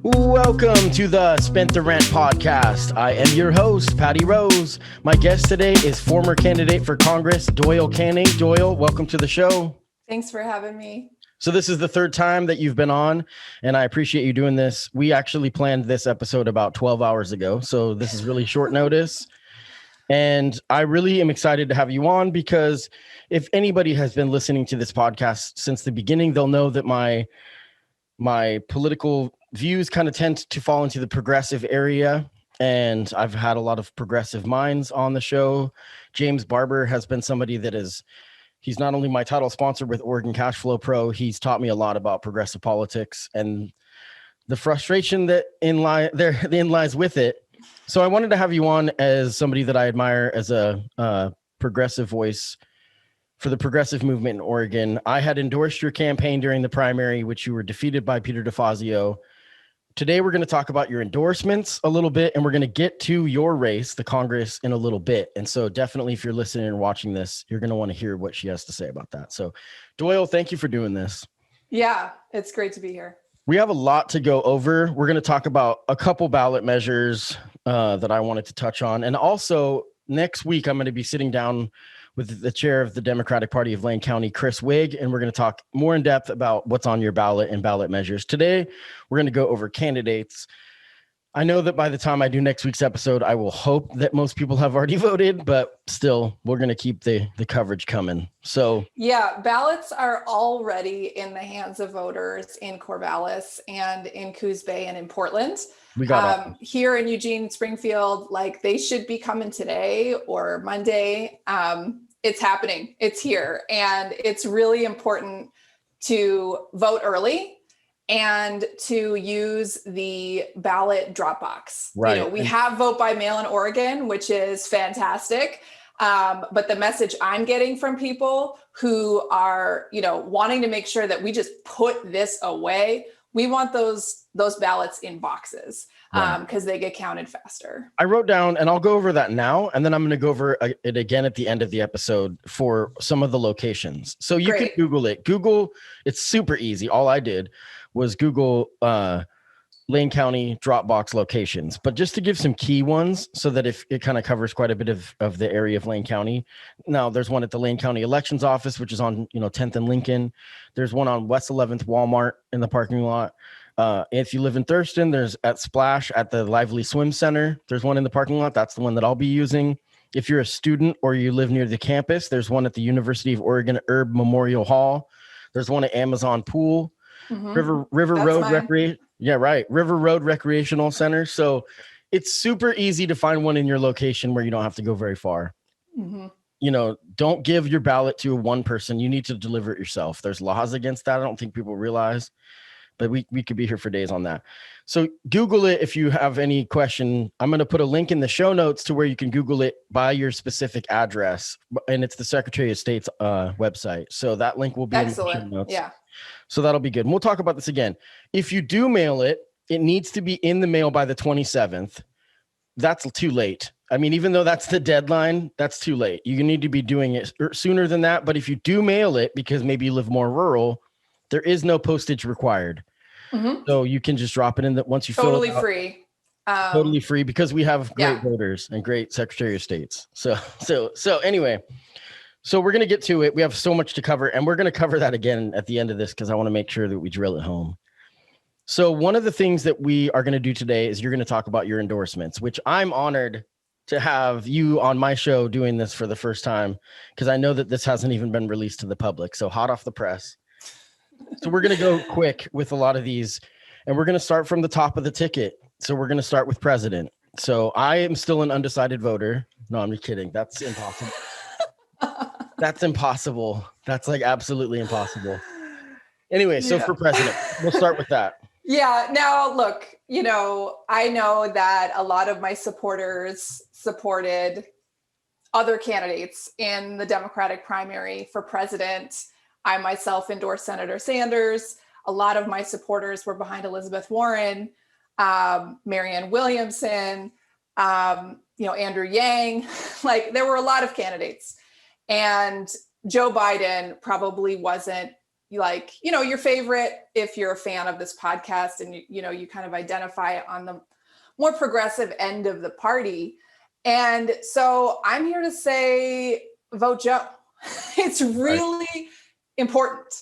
Welcome to the Spent the Rent podcast. I am your host, Patty Rose. My guest today is former candidate for Congress, Doyle Canning. Doyle, welcome to the show. Thanks for having me. So this is the third time that you've been on, and I appreciate you doing this. We actually planned this episode about 12 hours ago, so this is really short notice. And I really am excited to have you on because if anybody has been listening to this podcast since the beginning, they'll know that my political views kind of tend to fall into the progressive area. And I've had a lot of progressive minds on the show. James Barber has been somebody that he's not only my title sponsor with Oregon Cash Flow Pro, he's taught me a lot about progressive politics and the frustration that lies with it. So I wanted to have you on as somebody that I admire as a progressive voice for the progressive movement in Oregon. I had endorsed your campaign during the primary, which you were defeated by Peter DeFazio. Today, we're going to talk about your endorsements a little bit, and we're going to get to your race, the Congress, in a little bit. And so definitely, if you're listening and watching this, you're going to want to hear what she has to say about that. So Doyle, thank you for doing this. Yeah, it's great to be here. We have a lot to go over. We're going to talk about a couple ballot measures that I wanted to touch on. And also, next week, I'm going to be sitting down with the chair of the Democratic Party of Lane County, Chris Wigg, and we're going to talk more in depth about what's on your ballot and ballot measures. Today, we're going to go over candidates. I know that by the time I do next week's episode, I will hope that most people have already voted, but still, we're going to keep the coverage coming. So yeah, ballots are already in the hands of voters in Corvallis and in Coos Bay and in Portland. We got here in Eugene, Springfield, like they should be coming today or Monday. It's happening. It's here. And it's really important to vote early and to use the ballot drop box. Right. You know, we have vote by mail in Oregon, which is fantastic. But the message I'm getting from people who are, wanting to make sure that we just put this away, we want those ballots in boxes because they get counted faster. I wrote down, and I'll go over that now, and then I'm going to go over it again at the end of the episode for some of the locations. So you can Google it. It's super easy. All I did was Google Lane County drop-box locations, but just to give some key ones so that if it kind of covers quite a bit of the area of Lane County. Now there's one at the Lane County Elections Office, which is on 10th and Lincoln. There's one on West 11th Walmart in the parking lot. If you live in Thurston, there's at Splash at the Lively Swim Center. There's one in the parking lot. That's the one that I'll be using. If you're a student or you live near the campus, there's one at the University of Oregon Herb Memorial Hall. There's one at Amazon Pool. Mm-hmm. River Road Recreation. Yeah, right. River Road Recreational Center. So it's super easy to find one in your location where you don't have to go very far. Mm-hmm. Don't give your ballot to one person. You need to deliver it yourself. There's laws against that. I don't think people realize, but we could be here for days on that. So Google it if you have any question. I'm going to put a link in the show notes to where you can Google it by your specific address. And it's the Secretary of State's website. So that link will be in the show notes. Yeah. So that'll be good. And we'll talk about this again. If you do mail it, it needs to be in the mail by the 27th. That's too late. I mean, even though that's the deadline, that's too late. You need to be doing it sooner than that. But if you do mail it, because maybe you live more rural, there is no postage required. Mm-hmm. So you can just drop it in once you fill it out. Free. Totally free because we have great voters and great Secretary of States. So anyway. So we're going to get to it. We have so much to cover, and we're going to cover that again at the end of this because I want to make sure that we drill it home. So one of the things that we are going to do today is you're going to talk about your endorsements, which I'm honored to have you on my show doing this for the first time because I know that this hasn't even been released to the public. So hot off the press. So we're going to go quick with a lot of these, and we're going to start from the top of the ticket. So we're going to start with president. So I am still an undecided voter. No, I'm just kidding. That's impossible. That's impossible. That's like absolutely impossible. Anyway, so for president, we'll start with that. Yeah. Now, look, I know that a lot of my supporters supported other candidates in the Democratic primary for president. I myself endorsed Senator Sanders. A lot of my supporters were behind Elizabeth Warren, Marianne Williamson, Andrew Yang. Like there were a lot of candidates. And Joe Biden probably wasn't, like, your favorite, if you're a fan of this podcast and you kind of identify on the more progressive end of the party. And so I'm here to say, vote Joe. It's really important.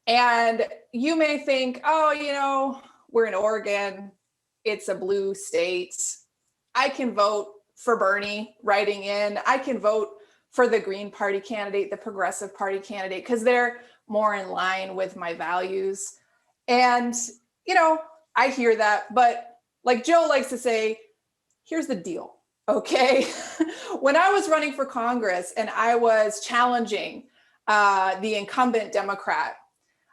And you may think, oh, we're in Oregon. It's a blue state. I can vote for Bernie writing in. I can vote for the Green Party candidate, the Progressive Party candidate, because they're more in line with my values. And, I hear that. But like Joe likes to say, here's the deal. Okay. When I was running for Congress and I was challenging the incumbent Democrat,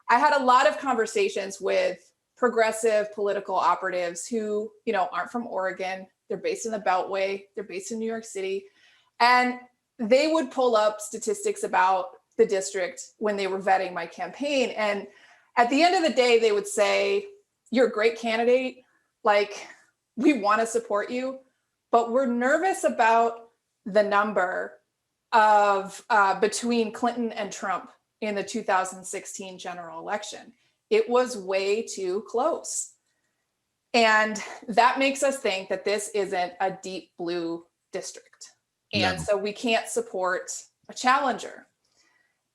I had a lot of conversations with progressive political operatives who, aren't from Oregon. They're based in the Beltway. They're based in New York City. And they would pull up statistics about the district when they were vetting my campaign. And at the end of the day, they would say, you're a great candidate. Like, we want to support you, but we're nervous about the number of between Clinton and Trump in the 2016 general election. It was way too close. And that makes us think that this isn't a deep blue district. And so we can't support a challenger.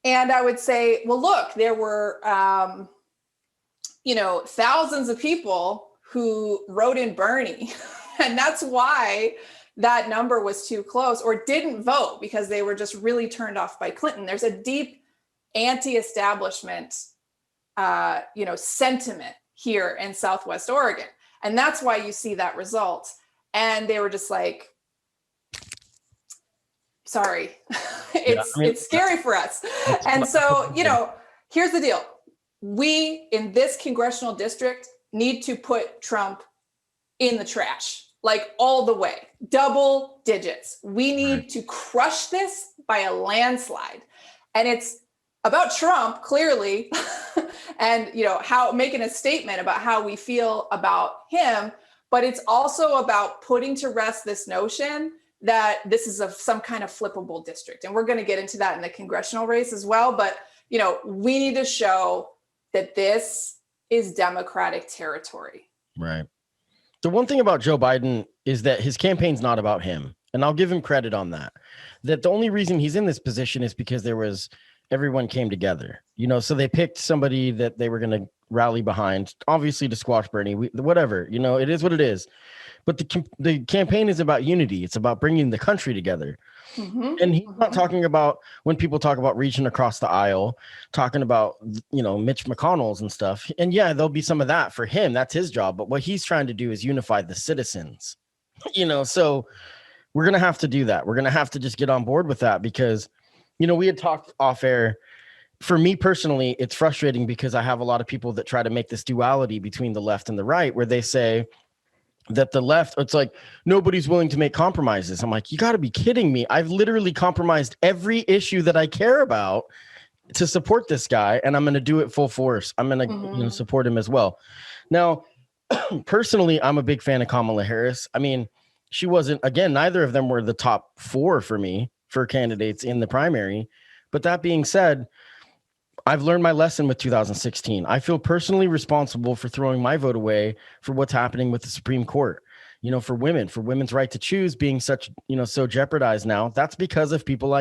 And I would say, well, look, there were, thousands of people who wrote in Bernie. And that's why that number was too close, or didn't vote because they were just really turned off by Clinton. There's a deep anti-establishment, sentiment here in Southwest Oregon. And that's why you see that result. And they were just like, sorry, it's scary for us. And so, here's the deal. We, in this congressional district, need to put Trump in the trash, like all the way, double digits. We need to crush this by a landslide. And it's about Trump, clearly, and, how making a statement about how we feel about him, but it's also about putting to rest this notion that this is some kind of flippable district. And we're going to get into that in the congressional race as well. But, we need to show that this is Democratic territory. Right. The one thing about Joe Biden is that his campaign's not about him. And I'll give him credit on that. That the only reason he's in this position is because everyone came together, so they picked somebody that they were going to rally behind, obviously to squash Bernie, whatever, it is what it is. But the campaign is about unity. It's about bringing the country together. Mm-hmm. And he's not talking about, when people talk about reaching across the aisle, talking about, Mitch McConnell's and stuff. And yeah, there'll be some of that for him. That's his job. But what he's trying to do is unify the citizens, so we're going to have to do that. We're going to have to just get on board with that because, we had talked off air. For me personally, it's frustrating because I have a lot of people that try to make this duality between the left and the right, where they say that the left, it's like nobody's willing to make compromises. I'm like, you got to be kidding me. I've literally compromised every issue that I care about to support this guy, and I'm going to do it full force. I'm going to support him as well. Now, personally, I'm a big fan of Kamala Harris. I mean, she wasn't, again, neither of them were the top four for me for candidates in the primary. But that being said, I've learned my lesson with 2016. I feel personally responsible for throwing my vote away for what's happening with the Supreme Court, for women's right to choose being such, so jeopardized now. That's because of people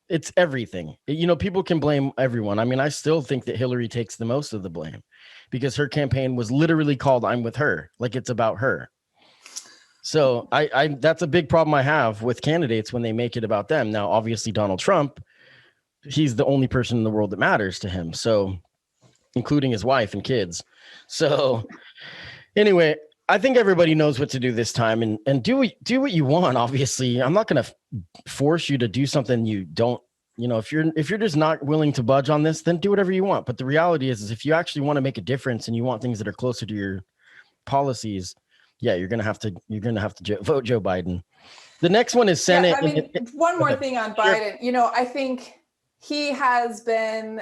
it's everything. People can blame everyone. I mean, I still think that Hillary takes the most of the blame because her campaign was literally called "I'm with her," like it's about her. So I that's a big problem I have with candidates when they make it about them. Now, obviously, Donald Trump, he's the only person in the world that matters to him. So, including his wife and kids. So anyway, I think everybody knows what to do this time and do what you want. Obviously, I'm not going to force you to do something you don't, if you're just not willing to budge on this, then do whatever you want. But the reality is if you actually want to make a difference and you want things that are closer to your policies, yeah, you're going to have to vote Joe Biden. The next one is Senate. Yeah, one more thing on Biden, I think he has been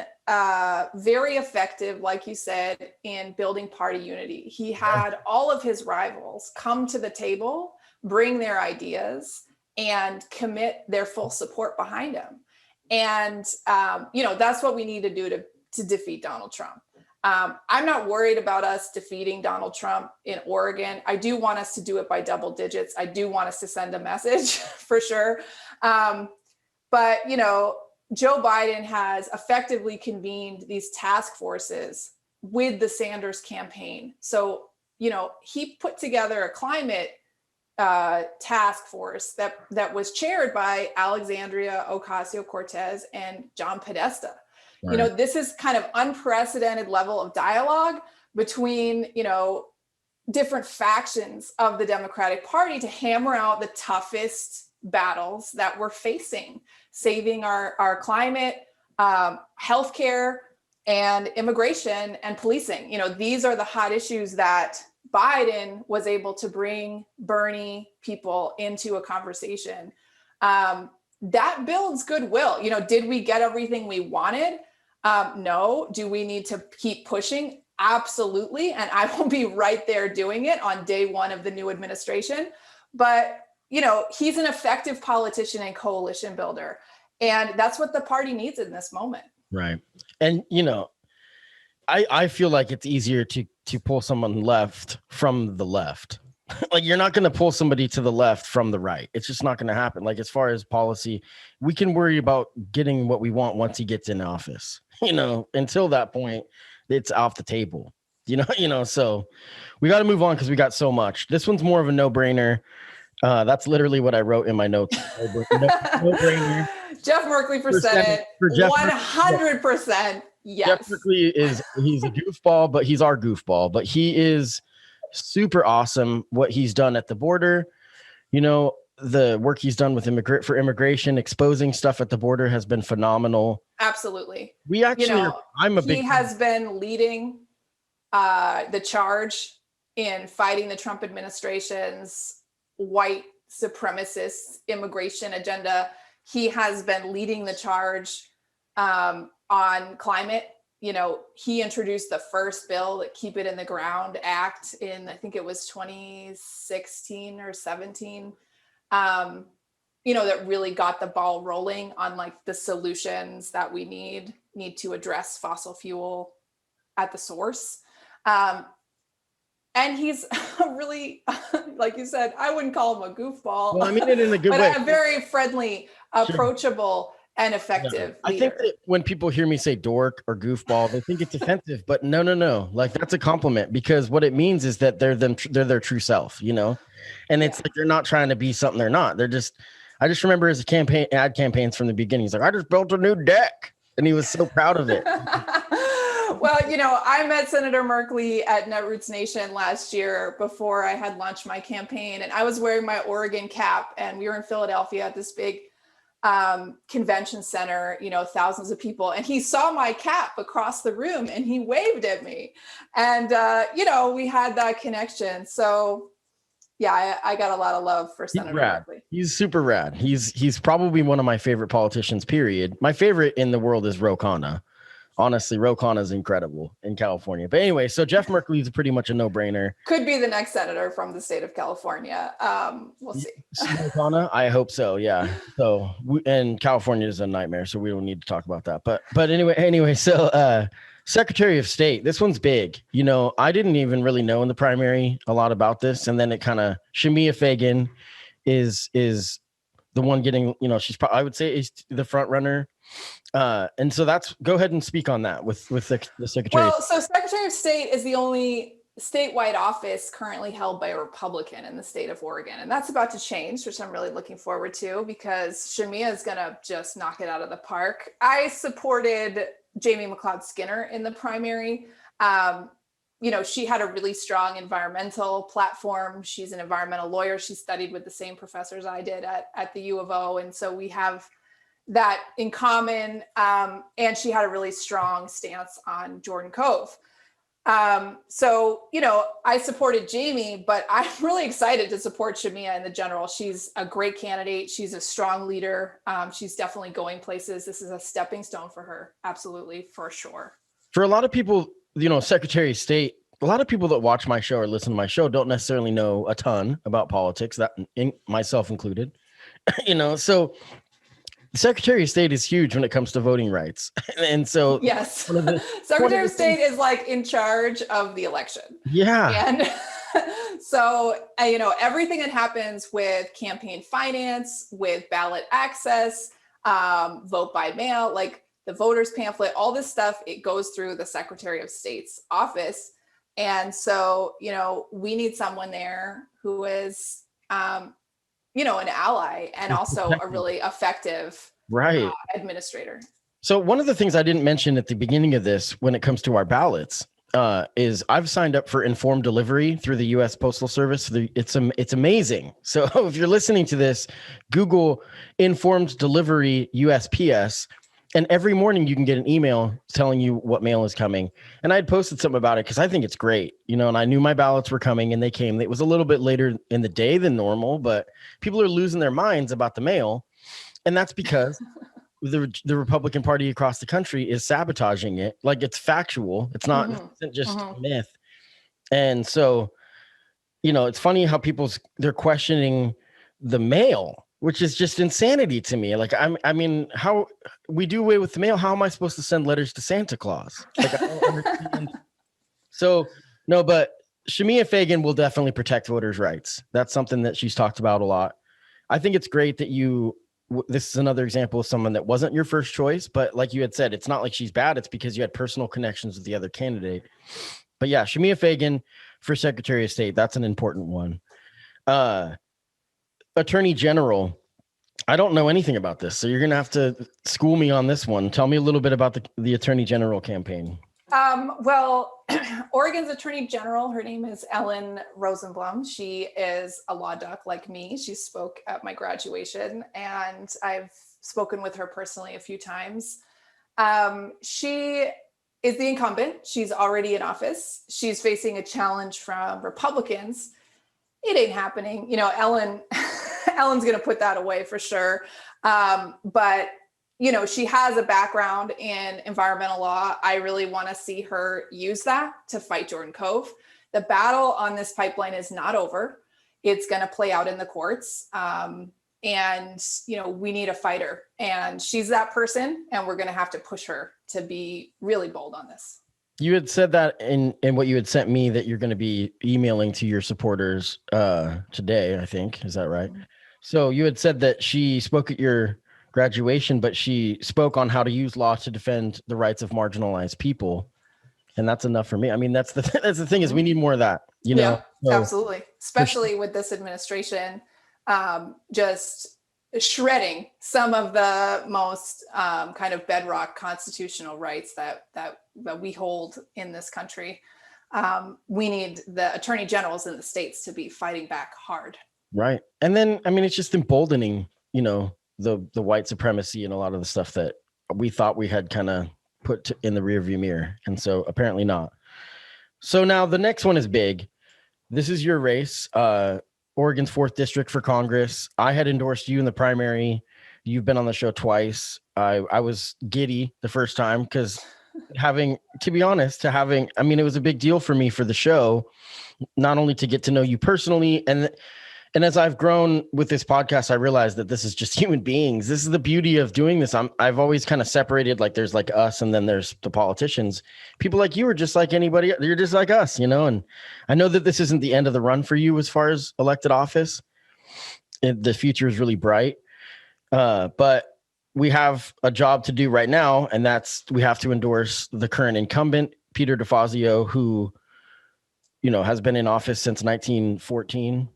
very effective, like you said, in building party unity. He had all of his rivals come to the table, bring their ideas, and commit their full support behind him. And, that's what we need to do to defeat Donald Trump. I'm not worried about us defeating Donald Trump in Oregon. I do want us to do it by double digits. I do want us to send a message for sure. But, Joe Biden has effectively convened these task forces with the Sanders campaign. So, he put together a climate task force that was chaired by Alexandria Ocasio-Cortez and John Podesta. Right. This is kind of unprecedented level of dialogue between, different factions of the Democratic Party to hammer out the toughest battles that we're facing, saving our climate, healthcare, and immigration and policing. These are the hot issues that Biden was able to bring Bernie people into a conversation. That builds goodwill. Did we get everything we wanted? No. Do we need to keep pushing? Absolutely. And I will be right there doing it on day one of the new administration. But, he's an effective politician and coalition builder. And that's what the party needs in this moment. Right. And, I feel like it's easier to pull someone left from the left. Like, you're not going to pull somebody to the left from the right. It's just not going to happen. Like, as far as policy, we can worry about getting what we want once he gets in office. Until that point, it's off the table. So we got to move on because we got so much. This one's more of a no-brainer. That's literally what I wrote in my notes. No-brainer. Jeff Merkley for Senate. 100%. Yes. Jeff Merkley he's a goofball, but he's our goofball. But he is super awesome. What he's done at the border, the work he's done with immigration, exposing stuff at the border has been phenomenal. Absolutely. We actually, he has been leading the charge in fighting the Trump administration's white supremacist immigration agenda. He has been leading the charge on climate. He introduced the first bill, the Keep It in the Ground Act in, I think it was 2016 or 17, that really got the ball rolling on like the solutions that we need to address fossil fuel at the source. And he's really, like you said, I wouldn't call him a goofball. Well, I mean it in a good way. A very friendly, approachable, and effective leader. I think that when people hear me say dork or goofball, they think it's offensive, but no. Like, that's a compliment, because what it means is that they're their true self, and it's like, they're not trying to be something they're not. I just remember his ad campaigns from the beginning. He's like, I just built a new deck. And he was so proud of it. Well, I met Senator Merkley at Netroots Nation last year before I had launched my campaign, and I was wearing my Oregon cap, and we were in Philadelphia at this big convention center, thousands of people, and he saw my cap across the room and he waved at me, and we had that connection. So yeah, I got a lot of love for Senator Merkley. He's super rad. He's probably one of my favorite politicians, period. My favorite in the world is Ro Khanna. Honestly, Ro Khanna is incredible in California. But anyway, so Jeff Merkley is pretty much a no-brainer. Could be the next senator from the state of California. We'll see. Ro Khanna, I hope so. Yeah. So, and California is a nightmare, so we don't need to talk about that. But anyway. So, Secretary of State, this one's big. I didn't even really know in the primary a lot about this, and then it kind of, Shemia Fagan is the one getting, I would say is the front runner. And so go ahead and speak on that with the Secretary. Well, so Secretary of State is the only statewide office currently held by a Republican in the state of Oregon. And that's about to change, which I'm really looking forward to, because Shemia is going to just knock it out of the park. I supported Jamie McLeod Skinner in the primary. She had a really strong environmental platform. She's an environmental lawyer. She studied with the same professors I did at the U of O. And so we have that in common. And she had a really strong stance on Jordan Cove. I supported Jamie, but I'm really excited to support Shemia in the general. She's a great candidate. She's a strong leader. She's definitely going places. This is a stepping stone for her. Absolutely, for sure. For a lot of people, Secretary of State, a lot of people that watch my show or listen to my show don't necessarily know a ton about politics, that myself included. So the Secretary of State is huge when it comes to voting rights. And so yes, Secretary of State is like in charge of the election. Yeah. And so, everything that happens with campaign finance, with ballot access, vote by mail, like the voters pamphlet, all this stuff, it goes through the Secretary of State's office. And so, we need someone there who is, an ally and also a really effective administrator. So one of the things I didn't mention at the beginning of this, when it comes to our ballots, is I've signed up for informed delivery through the U.S. Postal Service. It's amazing. So if you're listening to this, Google informed delivery USPS, and every morning you can get an email telling you what mail is coming. And I had posted something about it because I think it's great, and I knew my ballots were coming and they came. It was a little bit later in the day than normal, but people are losing their minds about the mail. And that's because the Republican Party across the country is sabotaging it. Like, it's factual. It's not it's just myth. And so, it's funny how they're questioning the mail, which is just insanity to me. Like, I mean, how we do away with the mail. How am I supposed to send letters to Santa Claus? Like, I don't understand. So, no, but Shamia Fagan will definitely protect voters' rights. That's something that she's talked about a lot. I think it's great that this is another example of someone that wasn't your first choice, but like you had said, it's not like she's bad. It's because you had personal connections with the other candidate. But yeah, Shamia Fagan for Secretary of State, that's an important one. Attorney General, I don't know anything about this, so you're going to have to school me on this one. Tell me a little bit about the Attorney General campaign. Well, Oregon's Attorney General, her name is Ellen Rosenblum. She is a law duck like me. She spoke at my graduation, and I've spoken with her personally a few times. She is the incumbent. She's already in office. She's facing a challenge from Republicans. It ain't happening. Ellen's going to put that away for sure. But she has a background in environmental law. I really want to see her use that to fight Jordan Cove. The battle on this pipeline is not over. It's going to play out in the courts. And we need a fighter, and she's that person, and we're going to have to push her to be really bold on this. You had said that in what you had sent me, that you're going to be emailing to your supporters today, I think. Is that right? Mm-hmm. So you had said that she spoke at your graduation, but she spoke on how to use law to defend the rights of marginalized people. And that's enough for me. I mean, that's the thing, is we need more of that, Yeah, so, absolutely. Especially with this administration, just shredding some of the most kind of bedrock constitutional rights that we hold in this country. We need the attorney generals in the states to be fighting back hard. Right. And then, I mean, it's just emboldening, the white supremacy and a lot of the stuff that we thought we had kind of put in the rearview mirror. And so apparently not. So now the next one is big. This is your race, Oregon's 4th District for Congress. I had endorsed you in the primary. You've been on the show twice. I was giddy the first time because it was a big deal for me for the show, not only to get to know you personally, and as I've grown with this podcast, I realized that this is just human beings. This is the beauty of doing this. I've always kind of separated, like, there's like us and then there's the politicians. People like you are just like anybody. You're just like us, and I know that this isn't the end of the run for you as far as elected office. The future is really bright. But we have a job to do right now, and we have to endorse the current incumbent, Peter DeFazio, who, has been in office since 1914.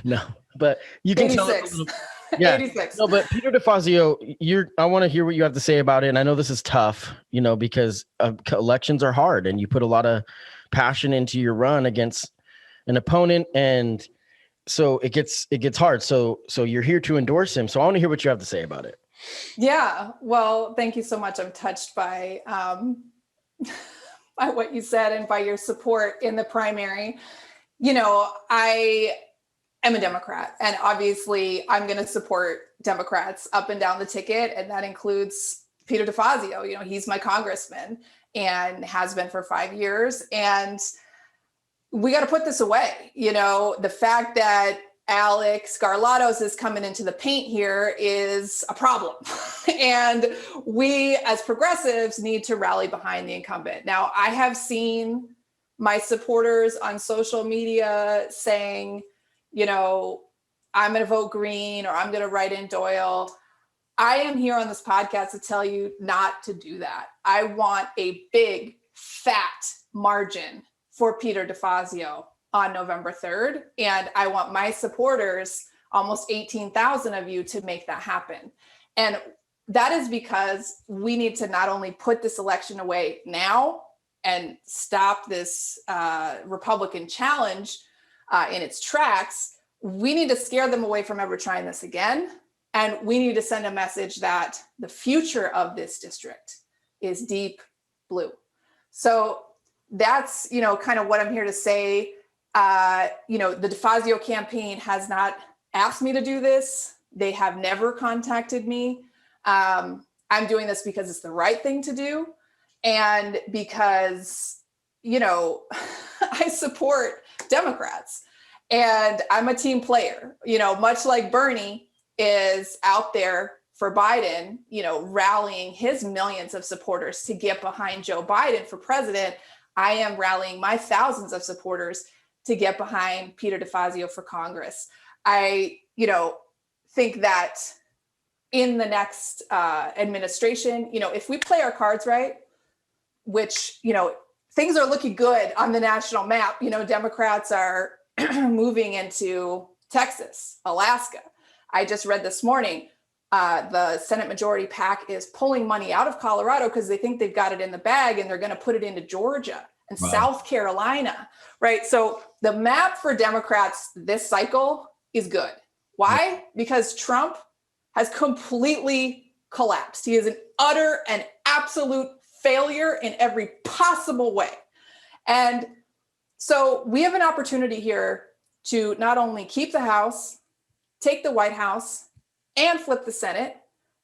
No, but you can 86. tell. Yeah, 86. No, but Peter DeFazio, I want to hear what you have to say about it. And I know this is tough, because elections are hard, and you put a lot of passion into your run against an opponent, and so it gets hard. So you're here to endorse him. So I want to hear what you have to say about it. Yeah, well, thank you so much. I'm touched by by what you said and by your support in the primary. I am a Democrat, and obviously I'm going to support Democrats up and down the ticket. And that includes Peter DeFazio. He's my congressman and has been for 5 years. And we got to put this away. The fact that Alex Garlatos is coming into the paint here is a problem. And we as progressives need to rally behind the incumbent. Now, I have seen my supporters on social media saying, you know, I'm going to vote green or I'm going to write in Doyle. I am here on this podcast to tell you not to do that. I want a big, fat margin for Peter DeFazio on November 3rd. And I want my supporters, almost 18,000 of you, to make that happen. And that is because we need to not only put this election away now and stop this Republican challenge in its tracks, we need to scare them away from ever trying this again. And we need to send a message that the future of this district is deep blue. So that's, you know, kind of what I'm here to say. You know, the DeFazio campaign has not asked me to do this. They have never contacted me. I'm doing this because it's the right thing to do. And because, you know, I support Democrats and I'm a team player, you know, much like Bernie is out there for Biden, you know, rallying his millions of supporters to get behind Joe Biden for president. I am rallying my thousands of supporters to get behind Peter DeFazio for Congress. I, you know, think that in the next administration, you know, if we play our cards right, which, you know, things are looking good on the national map. You know, Democrats are moving into Texas, Alaska. I just read this morning, the Senate Majority PAC is pulling money out of Colorado because they think they've got it in the bag and they're going to put it into Georgia and South Carolina, right? So the map for Democrats this cycle is good. Why? Because Trump has completely collapsed. He is an utter and absolute failure in every possible way. And so we have an opportunity here to not only keep the House, take the White House, and flip the Senate.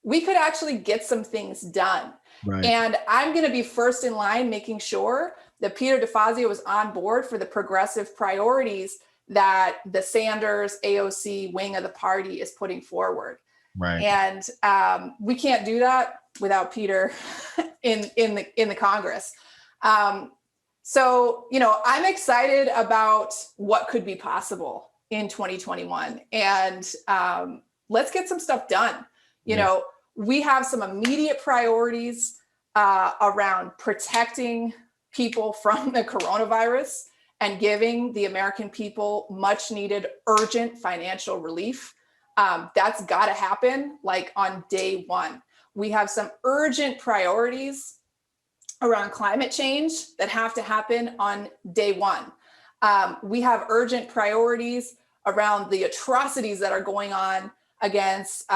We could actually get some things done. Right. And I'm going to be first in line making sure that Peter DeFazio is on board for the progressive priorities that the Sanders AOC wing of the party is putting forward. Right. And we can't do that without Peter in the Congress. So, you know, I'm excited about what could be possible in 2021. And let's get some stuff done. You know, we have some immediate priorities around protecting people from the coronavirus and giving the American people much needed urgent financial relief. That's got to happen like on day one. We have some urgent priorities around climate change that have to happen on day one. We have urgent priorities around the atrocities that are going on against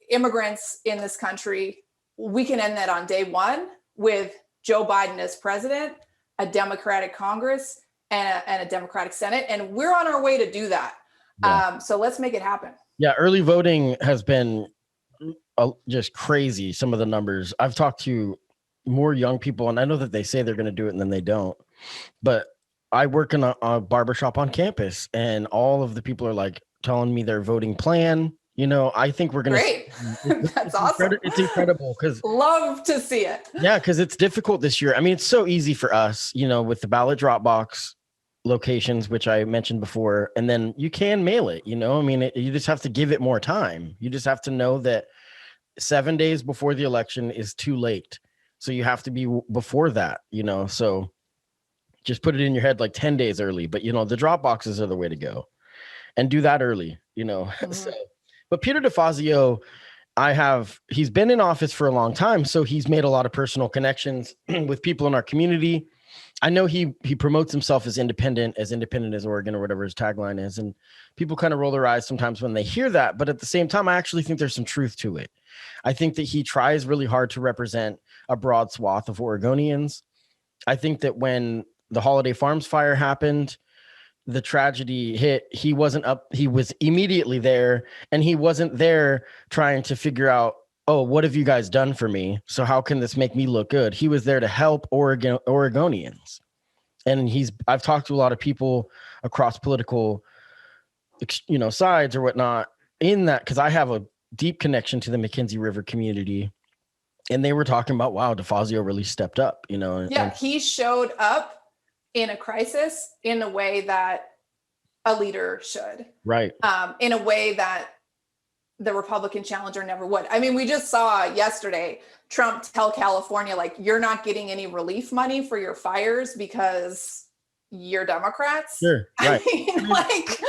immigrants in this country. We can end that on day one with Joe Biden as president, a Democratic Congress, and a Democratic Senate. And we're on our way to do that. Yeah. So let's make it happen. Yeah, early voting has been just crazy, some of the numbers. I've talked to more young people, and I know that they say they're going to do it and then they don't. But I work in a barbershop on campus, and all of the people are like telling me their voting plan. You know, I think we're going to. Great. That's awesome. It's incredible because. Love to see it. Yeah, because it's difficult this year. I mean, it's so easy for us, you know, with the ballot drop box locations, which I mentioned before, and then you can mail it, you know, I mean, you just have to give it more time. You just have to know that 7 days before the election is too late. So you have to be before that, you know, so just put it in your head like 10 days early, but you know, the drop boxes are the way to go and do that early, you know. Mm-hmm. So, but Peter DeFazio, he's been in office for a long time. So he's made a lot of personal connections with people in our community. I know he promotes himself as independent as Oregon or whatever his tagline is. And people kind of roll their eyes sometimes when they hear that. But at the same time, I actually think there's some truth to it. I think that he tries really hard to represent a broad swath of Oregonians. I think that when the Holiday Farms fire happened, the tragedy hit, he was immediately there, and he wasn't there trying to figure out, oh, what have you guys done for me? So how can this make me look good? He was there to help Oregonians. And I've talked to a lot of people across political sides or whatnot in that, because I have a deep connection to the McKenzie River community, and they were talking about, wow, DeFazio really stepped up, Yeah, he showed up in a crisis in a way that a leader should. Right. In a way that the Republican challenger never would. I mean, we just saw yesterday Trump tell California, like, you're not getting any relief money for your fires because you're Democrats. Sure. Right. I mean, like,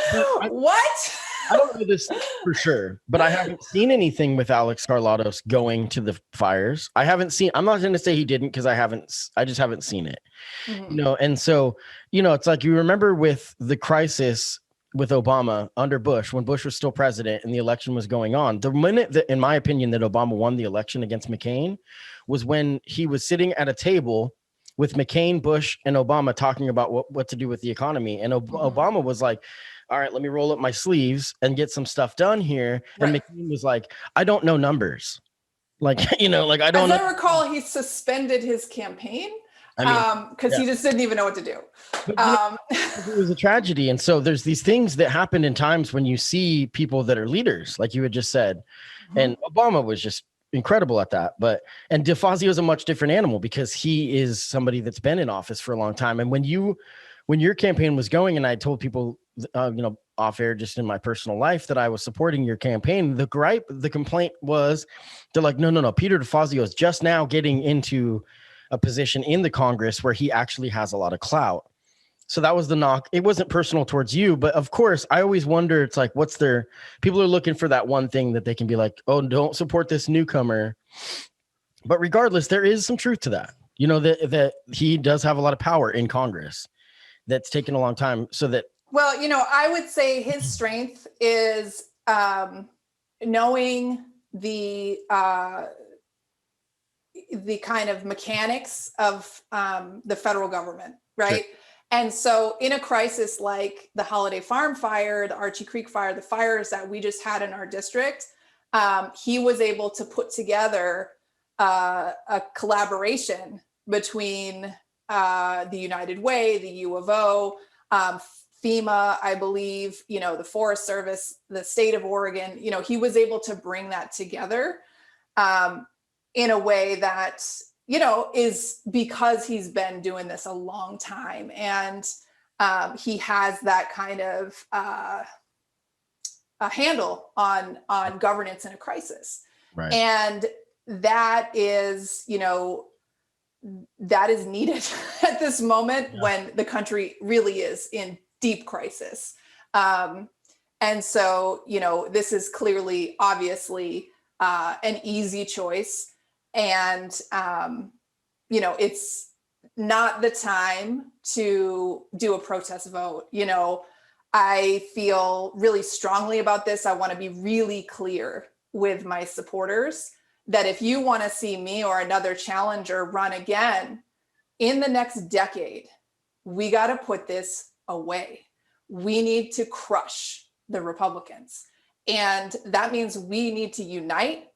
what? I don't know this for sure, but I haven't seen anything with Alex Carlatos going to the fires. I'm not going to say he didn't, because I just haven't seen it, And so, it's like, you remember with the crisis with Obama under Bush, when Bush was still president and the election was going on, the minute that, in my opinion, that Obama won the election against McCain was when he was sitting at a table with McCain, Bush, and Obama talking about what to do with the economy. And Obama was like, all right, let me roll up my sleeves and get some stuff done here. And McCain was like, I don't know numbers. Like, I don't know. As I recall, he suspended his campaign because he just didn't even know what to do. It was a tragedy. And so there's these things that happen in times when you see people that are leaders, like you had just said. And Obama was just incredible at that. And DeFazio is a much different animal, because he is somebody that's been in office for a long time. And when your campaign was going, and I told people, off air, just in my personal life, that I was supporting your campaign, the complaint was, they're like, no, Peter DeFazio is just now getting into a position in the Congress where he actually has a lot of clout. So that was the knock. It wasn't personal towards you, but of course, I always wonder, it's like, people are looking for that one thing that they can be like, oh, don't support this newcomer. But regardless, there is some truth to that, that he does have a lot of power in Congress. That's taken a long time. Well, I would say his strength is knowing the kind of mechanics of the federal government, right? Sure. And so in a crisis like the Holiday Farm fire, the Archie Creek fire, the fires that we just had in our district, he was able to put together a collaboration between the United Way, the U of O, FEMA, I believe, the Forest Service, the state of Oregon. He was able to bring that together in a way that, is because he's been doing this a long time, and he has that kind of a handle on governance in a crisis. Right. And that is, that is needed at this moment when the country really is in deep crisis. And so, this is clearly, obviously, an easy choice. And, it's not the time to do a protest vote. I feel really strongly about this. I want to be really clear with my supporters that if you want to see me or another challenger run again in the next decade, we got to put this away. We need to crush the Republicans. And that means we need to unite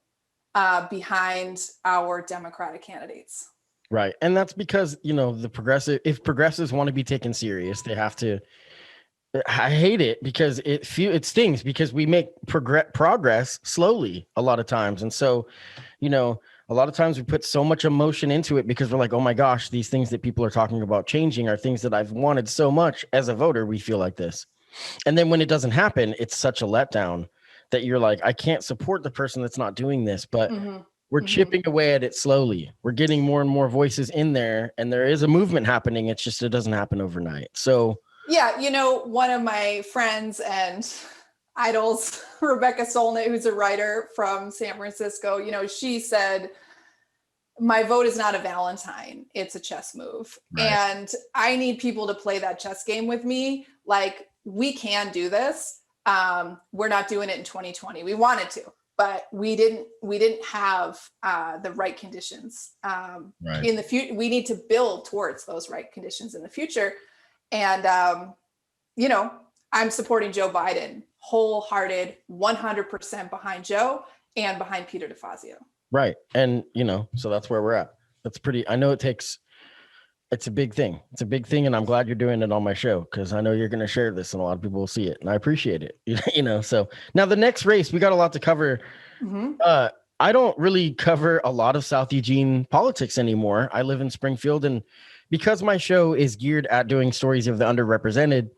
behind our Democratic candidates. Right. And that's because, if progressives want to be taken serious, they have to. I hate it because it stings, because we make progress slowly a lot of times. And so, a lot of times we put so much emotion into it because we're like, oh my gosh, these things that people are talking about changing are things that I've wanted so much as a voter. We feel like this. And then when it doesn't happen, it's such a letdown that you're like, I can't support the person that's not doing this, but we're chipping away at it slowly. We're getting more and more voices in there, and there is a movement happening. It's just, it doesn't happen overnight. So yeah, one of my friends and idols, Rebecca Solnit, who's a writer from San Francisco, she said, my vote is not a Valentine, it's a chess move. Right. And I need people to play that chess game with me. Like, we can do this. We're not doing it in 2020. We wanted to, but we didn't have the right conditions in the future. We need to build towards those right conditions in the future. And, I'm supporting Joe Biden, wholehearted, 100% behind Joe and behind Peter DeFazio. Right. And, so that's where we're at. That's pretty, I know it takes It's a big thing. It's a big thing, and I'm glad you're doing it on my show because I know you're going to share this, and a lot of people will see it, and I appreciate it. So now the next race, we got a lot to cover. Mm-hmm. I don't really cover a lot of South Eugene politics anymore. I live in Springfield, and because my show is geared at doing stories of the underrepresented,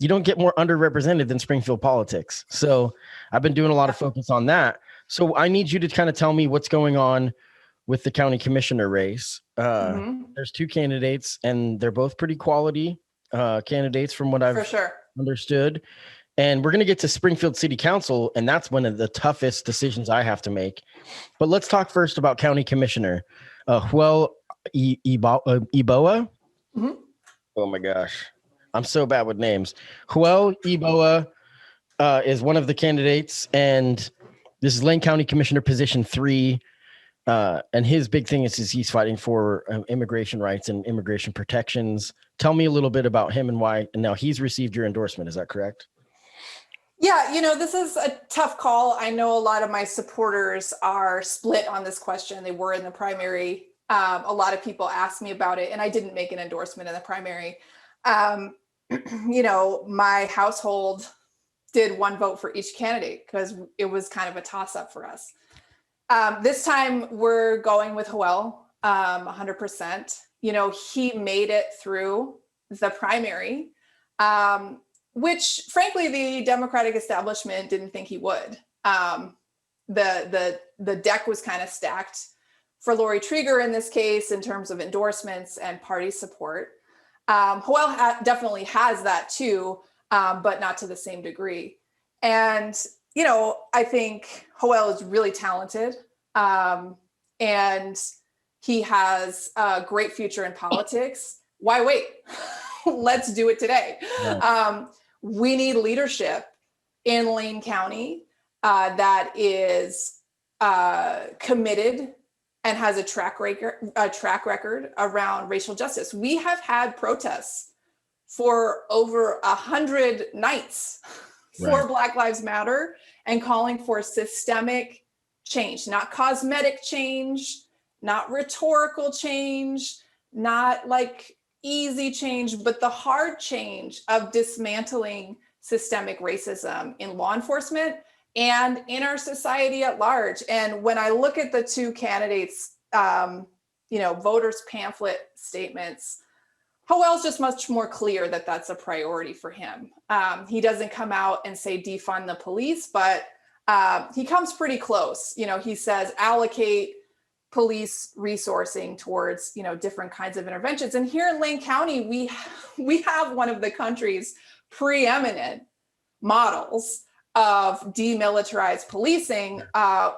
you don't get more underrepresented than Springfield politics. So I've been doing a lot of focus on that. So I need you to kind of tell me what's going on with the county commissioner race. There's two candidates, and they're both pretty quality candidates from what I've understood. And we're going to get to Springfield City Council, and that's one of the toughest decisions I have to make. But let's talk first about county commissioner. Joel Eboa. Oh my gosh. I'm so bad with names. Joel Eboa is one of the candidates, and this is Lane County Commissioner position 3. And his big thing is he's fighting for immigration rights and immigration protections. Tell me a little bit about him and why. And now he's received your endorsement. Is that correct? Yeah, this is a tough call. I know a lot of my supporters are split on this question. They were in the primary. A lot of people asked me about it, and I didn't make an endorsement in the primary. My household did one vote for each candidate because it was kind of a toss-up for us. This time we're going with Joel, 100%. He made it through the primary, which frankly, the Democratic establishment didn't think he would. The deck was kind of stacked for Lori Trieger in this case in terms of endorsements and party support. Joel definitely has that too, but not to the same degree. And I think Joel is really talented, and he has a great future in politics. Why wait? Let's do it today. Right. We need leadership in Lane County that is committed and has a track record around racial justice. We have had protests for over 100 nights for Black Lives Matter and calling for systemic change, not cosmetic change, not rhetorical change, not like easy change, but the hard change of dismantling systemic racism in law enforcement and in our society at large. And when I look at the two candidates, voters' pamphlet statements, Joel's just much more clear that that's a priority for him. He doesn't come out and say defund the police, but he comes pretty close. He says allocate police resourcing towards, different kinds of interventions. And here in Lane County, we have one of the country's preeminent models of demilitarized policing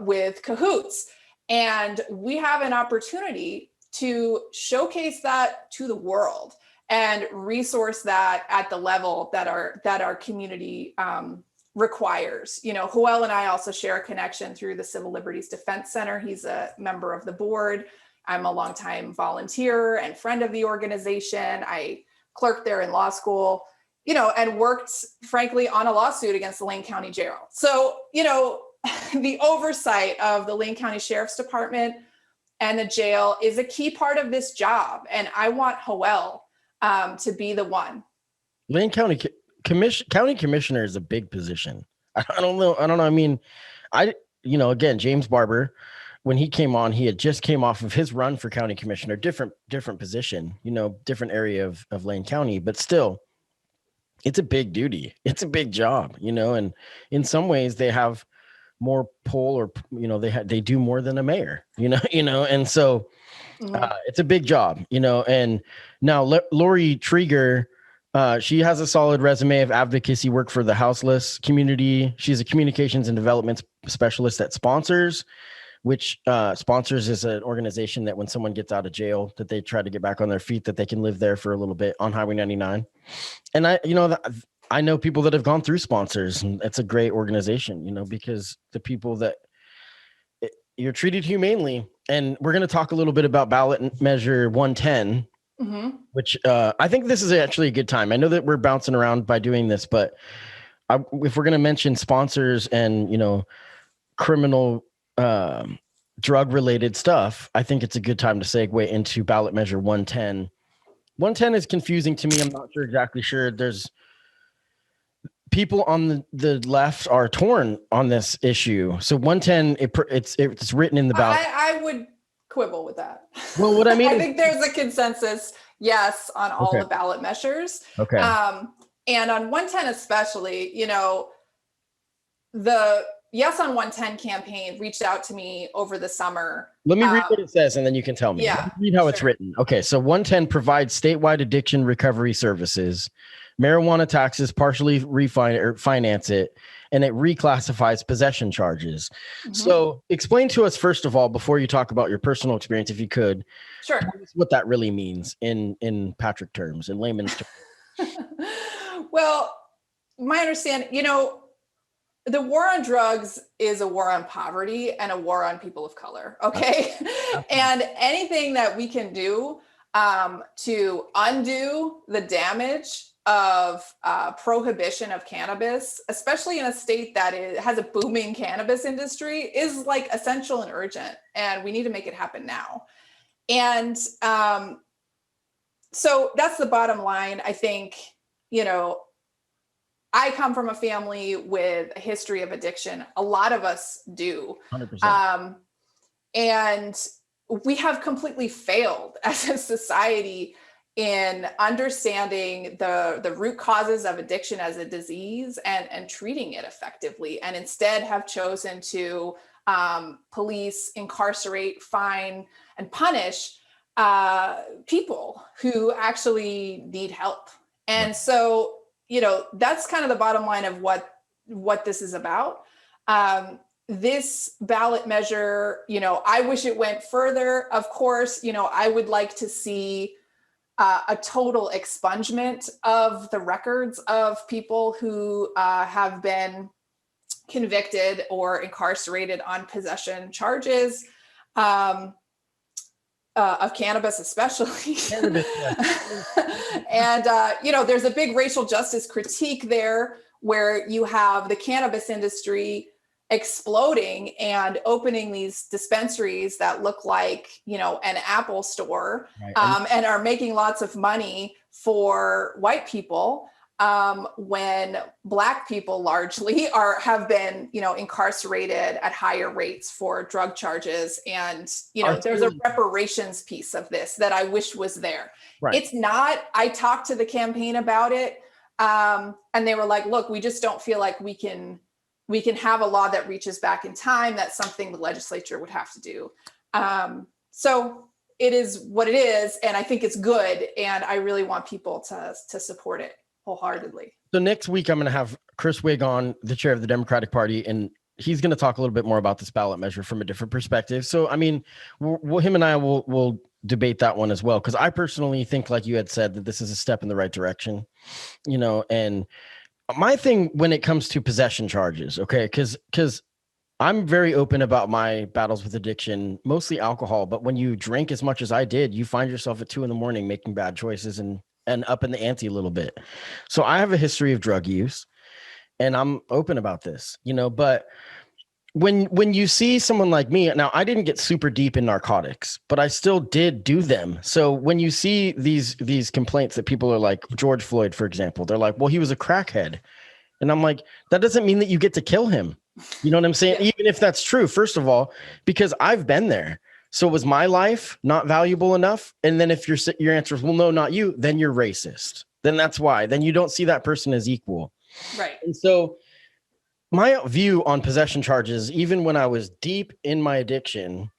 with cahoots. And we have an opportunity to showcase that to the world and resource that at the level that our community requires. Joel and I also share a connection through the Civil Liberties Defense Center. He's a member of the board. I'm a longtime volunteer and friend of the organization. I clerked there in law school, and worked, frankly, on a lawsuit against the Lane County Jail. So, the oversight of the Lane County Sheriff's Department and the jail is a key part of this job. And I want Joel to be the one. Lane County County Commissioner is a big position. I don't know. I mean, again, James Barber, when he came on, he had just came off of his run for county commissioner, different position, different area of Lane County, but still, it's a big duty. It's a big job, and in some ways they have more pull, or they do more than a mayor, and so it's a big job, and now Lori Trieger, she has a solid resume of advocacy work for the houseless community. She's a communications and development specialist at Sponsors, which Sponsors is an organization that when someone gets out of jail, that they try to get back on their feet, that they can live there for a little bit on Highway 99. And I know people that have gone through Sponsors, and it's a great organization, because the people that you're treated humanely. And we're going to talk a little bit about ballot measure 110, which I think this is actually a good time. I know that we're bouncing around by doing this, but if we're going to mention Sponsors and, criminal drug related stuff, I think it's a good time to segue into ballot measure 110. 110 is confusing to me. I'm not exactly sure. There's people on the left are torn on this issue. So 110, it's written in the ballot. I would quibble with that. Well, what I mean, I think there's a consensus, yes, on all the ballot measures. Okay. And on 110 especially, the Yes on 110 campaign reached out to me over the summer. Let me read what it says, and then you can tell me. Yeah, read how it's written. Okay, so 110 provides statewide addiction recovery services. Marijuana taxes partially finance it, and it reclassifies possession charges. So explain to us, first of all, before you talk about your personal experience, if you could, what that really means in Patrick terms, in layman's terms. Well, my understanding, the war on drugs is a war on poverty and a war on people of color. Okay. And anything that we can do to undo the damage of prohibition of cannabis, especially in a state that has a booming cannabis industry, is like essential and urgent. And we need to make it happen now. And so that's the bottom line. I think, I come from a family with a history of addiction. A lot of us do. 100%. And we have completely failed as a society in understanding the root causes of addiction as a disease and treating it effectively, and instead have chosen to police, incarcerate, fine, and punish people who actually need help. And so, that's kind of the bottom line of what this is about. This ballot measure, I wish it went further. Of course, I would like to see a total expungement of the records of people who have been convicted or incarcerated on possession charges. Of cannabis, especially. And, there's a big racial justice critique there where you have the cannabis industry exploding and opening these dispensaries that look like, an Apple store, and are making lots of money for white people. When Black people largely have been, incarcerated at higher rates for drug charges. And, there's a reparations piece of this that I wish was there. Right. It's not. I talked to the campaign about it. And they were like, look, we just don't feel like we can have a law that reaches back in time. That's something the legislature would have to do. So it is what it is. And I think it's good. And I really want people to support it wholeheartedly. So next week, I'm going to have Chris Wigg on, the chair of the Democratic Party, and he's going to talk a little bit more about this ballot measure from a different perspective. So, I mean, him and I will debate that one as well, because I personally think, like you had said, that this is a step in the right direction, and my thing when it comes to possession charges, okay, because I'm very open about my battles with addiction, mostly alcohol, but when you drink as much as I did, you find yourself at 2 a.m. making bad choices and up in the ante a little bit. So I have a history of drug use, and I'm open about this, but when you see someone like me, now I didn't get super deep in narcotics, but I still did do them. So when you see these complaints that people are like, George Floyd, for example, they're like, well, he was a crackhead. And I'm like, that doesn't mean that you get to kill him. You know what I'm saying? Yeah. Even if that's true, first of all, because I've been there. So was my life not valuable enough? And then if your answer is, well, no, not you, then you're racist. Then that's why. Then you don't see that person as equal. Right. And so my view on possession charges, even when I was deep in my addiction,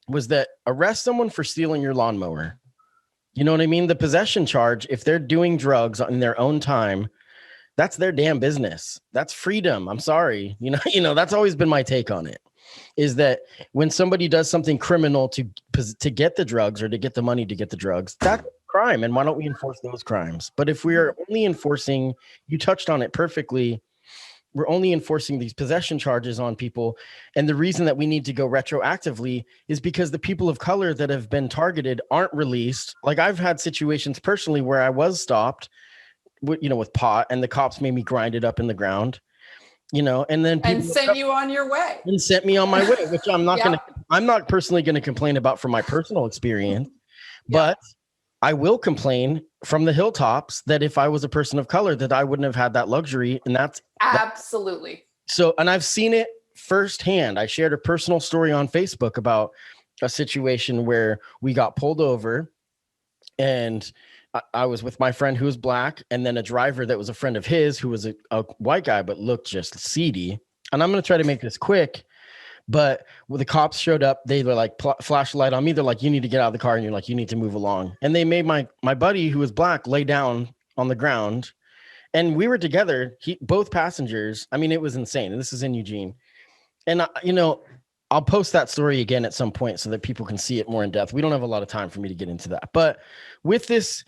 was that arrest someone for stealing your lawnmower. You know what I mean? The possession charge, if they're doing drugs in their own time, that's their damn business. That's freedom. I'm sorry. That's always been my take on it. Is that when somebody does something criminal to get the drugs or to get the money to get the drugs, that's crime. And why don't we enforce those crimes? But if we are only enforcing, you touched on it perfectly, we're only enforcing these possession charges on people. And the reason that we need to go retroactively is because the people of color that have been targeted aren't released. Like I've had situations personally where I was stopped, with pot, and the cops made me grind it up in the ground. And then people sent you on your way. And sent me on my way, which I'm not personally going to complain about from my personal experience. But I will complain from the hilltops that if I was a person of color, that I wouldn't have had that luxury. And that's absolutely. So, and I've seen it firsthand. I shared a personal story on Facebook about a situation where we got pulled over, and I was with my friend who was black, and then a driver that was a friend of his who was a white guy, but looked just seedy. And I'm going to try to make this quick. But when the cops showed up, they were like, flash a light on me. They're like, you need to get out of the car. And you're like, you need to move along. And they made my buddy who was black lay down on the ground. And we were together, both passengers. I mean, it was insane. And this is in Eugene. And, I'll post that story again at some point so that people can see it more in depth. We don't have a lot of time for me to get into that. But with this,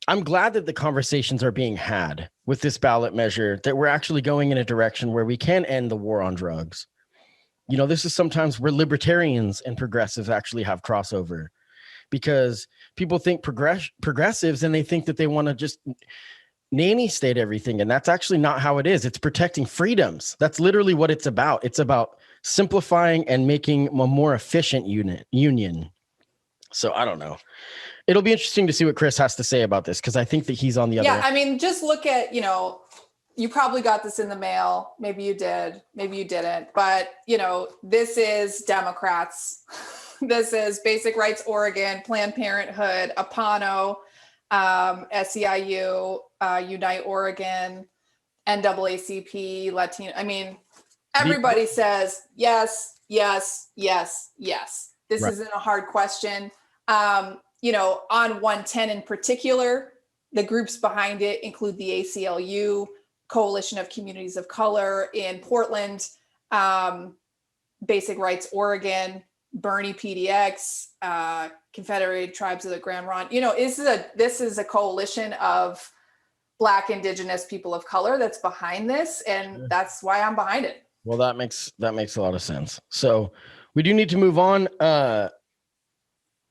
I'm glad that the conversations are being had with this ballot measure, that we're actually going in a direction where we can end the war on drugs. This is sometimes where libertarians and progressives actually have crossover, because people think progressives and they think that they want to just nanny state everything. And that's actually not how it is. It's protecting freedoms. That's literally what it's about. It's about simplifying and making a more efficient union. So I don't know. It'll be interesting to see what Chris has to say about this, because I think that he's on the other end. I mean, just look at, you probably got this in the mail. Maybe you did, maybe you didn't. But, this is Democrats. This is Basic Rights Oregon, Planned Parenthood, APANO, SEIU, Unite Oregon, NAACP, Latino. I mean, everybody says yes, yes, yes, yes. This isn't a hard question. On 110 in particular, the groups behind it include the ACLU, Coalition of Communities of Color in Portland, Basic Rights Oregon, Bernie PDX, Confederated Tribes of the Grand Ronde. This is a coalition of Black, Indigenous people of color that's behind this, and that's why I'm behind it. Well, that makes a lot of sense. So we do need to move on.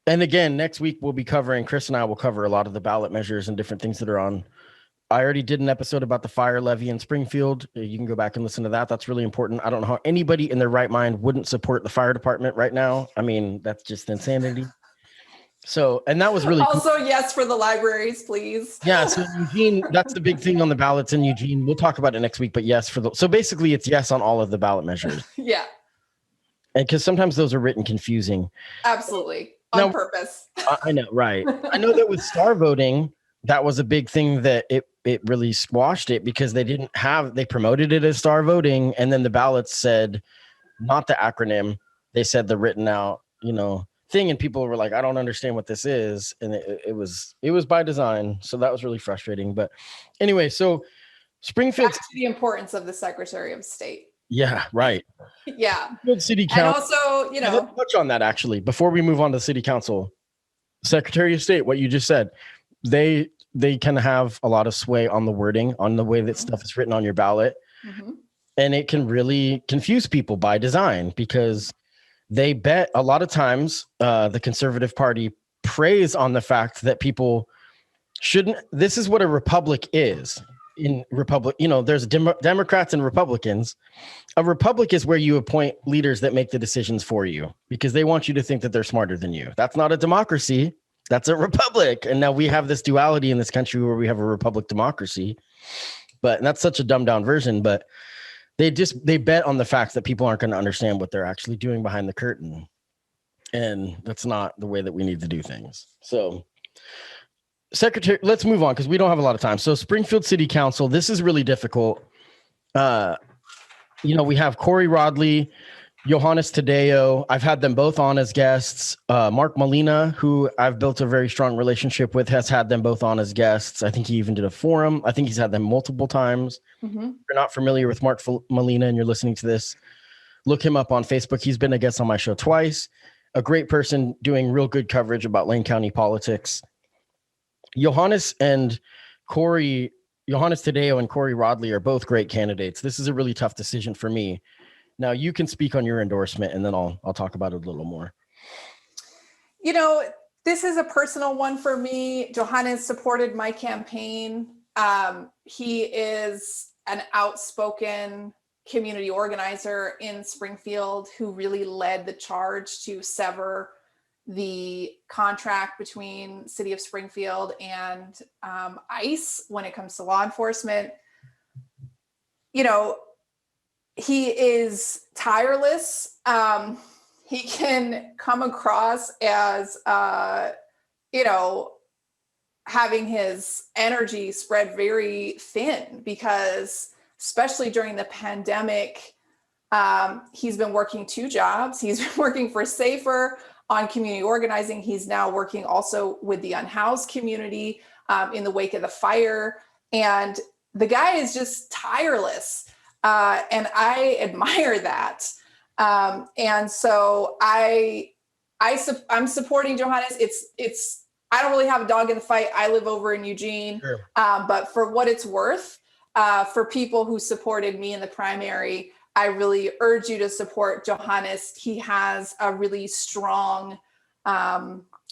And again, next week Chris and I will cover a lot of the ballot measures and different things that are on. I already did an episode about the fire levy in Springfield. You can go back and listen to that. That's really important. I don't know how anybody in their right mind wouldn't support the fire department right now. I mean, that's just insanity. So, and that was really also cool. Yes, for the libraries, please. Yeah. So Eugene, that's the big thing on the ballots in Eugene. We'll talk about it next week, but yes, so basically it's yes on all of the ballot measures. Yeah. And because sometimes those are written confusing. Absolutely. On purpose. I know. Right. I know that with star voting, that was a big thing that it really squashed it, because they promoted it as star voting. And then the ballots said, not the acronym, they said the written out, thing. And people were like, I don't understand what this is. And it was by design. So that was really frustrating. But anyway, so Springfield. Back to the importance of the Secretary of State. Yeah, right. Yeah. Springfield City Council. And also, let's touch on that actually, before we move on to City Council. Secretary of State, what you just said, they can have a lot of sway on the wording, on the way that stuff is written on your ballot. Mm-hmm. And it can really confuse people by design, because they bet a lot of times the Conservative Party preys on the fact that people shouldn't. This is what a republic is. In republic, there's Democrats and Republicans. A republic is where you appoint leaders that make the decisions for you, because they want you to think that they're smarter than you. That's not a democracy. That's a republic. And now we have this duality in this country where we have a republic democracy, but that's such a dumbed down version. But they bet on the fact that people aren't going to understand what they're actually doing behind the curtain. And that's not the way that we need to do things. So Secretary, let's move on because we don't have a lot of time. So Springfield City Council, this is really difficult. We have Corey Rodley, Johannes Tadeo. I've had them both on as guests. Mark Molina, who I've built a very strong relationship with, has had them both on as guests. I think he even did a forum. I think he's had them multiple times. Mm-hmm. If you're not familiar with Mark Molina and you're listening to this, look him up on Facebook. He's been a guest on my show twice. A great person doing real good coverage about Lane County politics. Johannes Tadeo and Corey Rodley are both great candidates. This is a really tough decision for me. Now you can speak on your endorsement, and then I'll talk about it a little more. This is a personal one for me. Johannes supported my campaign. He is an outspoken community organizer in Springfield who really led the charge to sever the contract between City of Springfield and ICE when it comes to law enforcement. You know, he is tireless. He can come across as, you know, having his energy spread very thin, because especially during the pandemic, he's been working 2 jobs. He's been working for SAFER on community organizing. He's now working also with the unhoused community in the wake of the fire. And the guy is just tireless. And I admire that. And so I'm supporting Johannes. I don't really have a dog in the fight. I live over in Eugene. Sure. But for what it's worth, for people who supported me in the primary, I really urge you to support Johannes. He has a really strong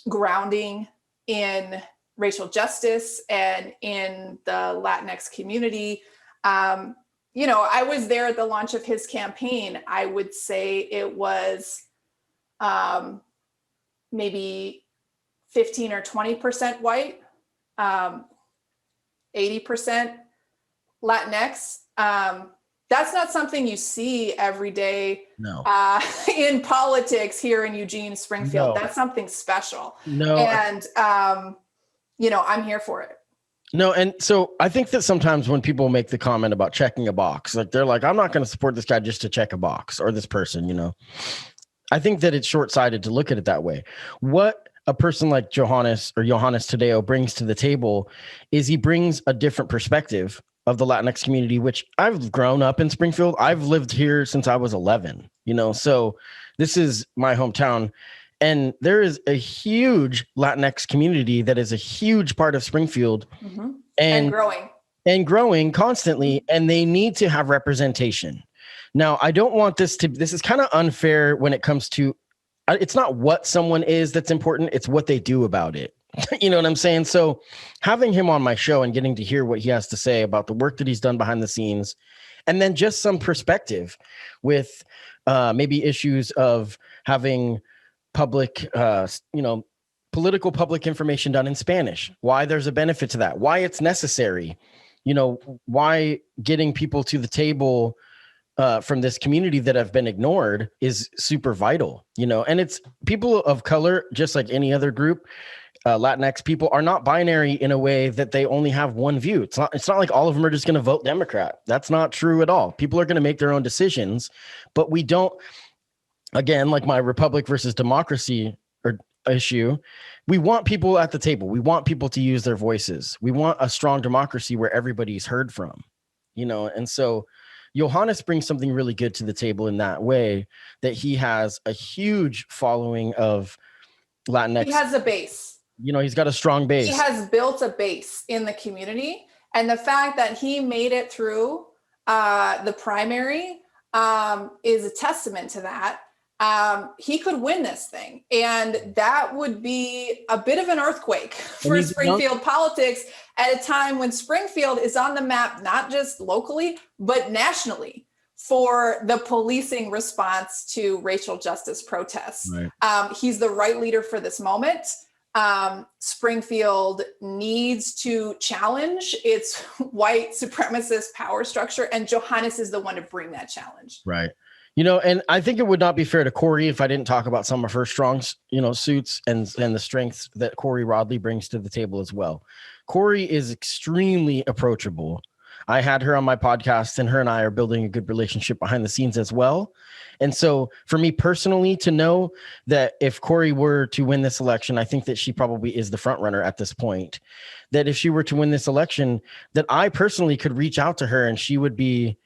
grounding in racial justice and in the Latinx community. You know, I was there at the launch of his campaign. I would say it was maybe 15 or 20% white, 80% Latinx. That's not something you see every day in politics here in Eugene, Springfield. No. That's something special. No. And, you know, I'm here for it. No. And so I think that sometimes when people make the comment about checking a box, like they're like, I'm not going to support this guy just to check a box, or this person, you know, I think that it's short-sighted to look at it that way. What a person like Johannes Tadeo brings to the table is he brings a different perspective of the Latinx community, which I've grown up in Springfield. I've lived here since I was 11, you know, so this is my hometown. And there is a huge Latinx community that is a huge part of Springfield, mm-hmm. and growing constantly. And they need to have representation. Now, I don't want this is kind of unfair when it comes to, it's not what someone is that's important. It's what they do about it. You know what I'm saying? So having him on my show and getting to hear what he has to say about the work that he's done behind the scenes, and then just some perspective with maybe issues of having public, political public information done in Spanish, why there's a benefit to that, why it's necessary, you know, why getting people to the table from this community that have been ignored is super vital, you know. And it's people of color, just like any other group. Latinx people are not binary in a way that they only have one view. It's not like all of them are just going to vote Democrat. That's not true at all. People are going to make their own decisions, but we don't, again, like my republic versus democracy or issue, we want people at the table. We want people to use their voices. We want a strong democracy where everybody's heard from, you know. And so Johannes brings something really good to the table in that way, that he has a huge following of Latinx. He has a base. You know, he's got a strong base. He has built a base in the community. And the fact that he made it through the primary is a testament to that. He could win this thing. And that would be a bit of an earthquake for Springfield politics at a time when Springfield is on the map, not just locally, but nationally, for the policing response to racial justice protests. Right. He's the right leader for this moment. Springfield needs to challenge its white supremacist power structure, and Johannes is the one to bring that challenge. Right. You know, and I think it would not be fair to Corey if I didn't talk about some of her strong, you know, suits and the strengths that Corey Rodley brings to the table as well. Corey is extremely approachable. I had her on my podcast, and her and I are building a good relationship behind the scenes as well. And so for me personally, to know that if Corey were to win this election, I think that she probably is the front runner at this point, that if she were to win this election, that I personally could reach out to her and she would be,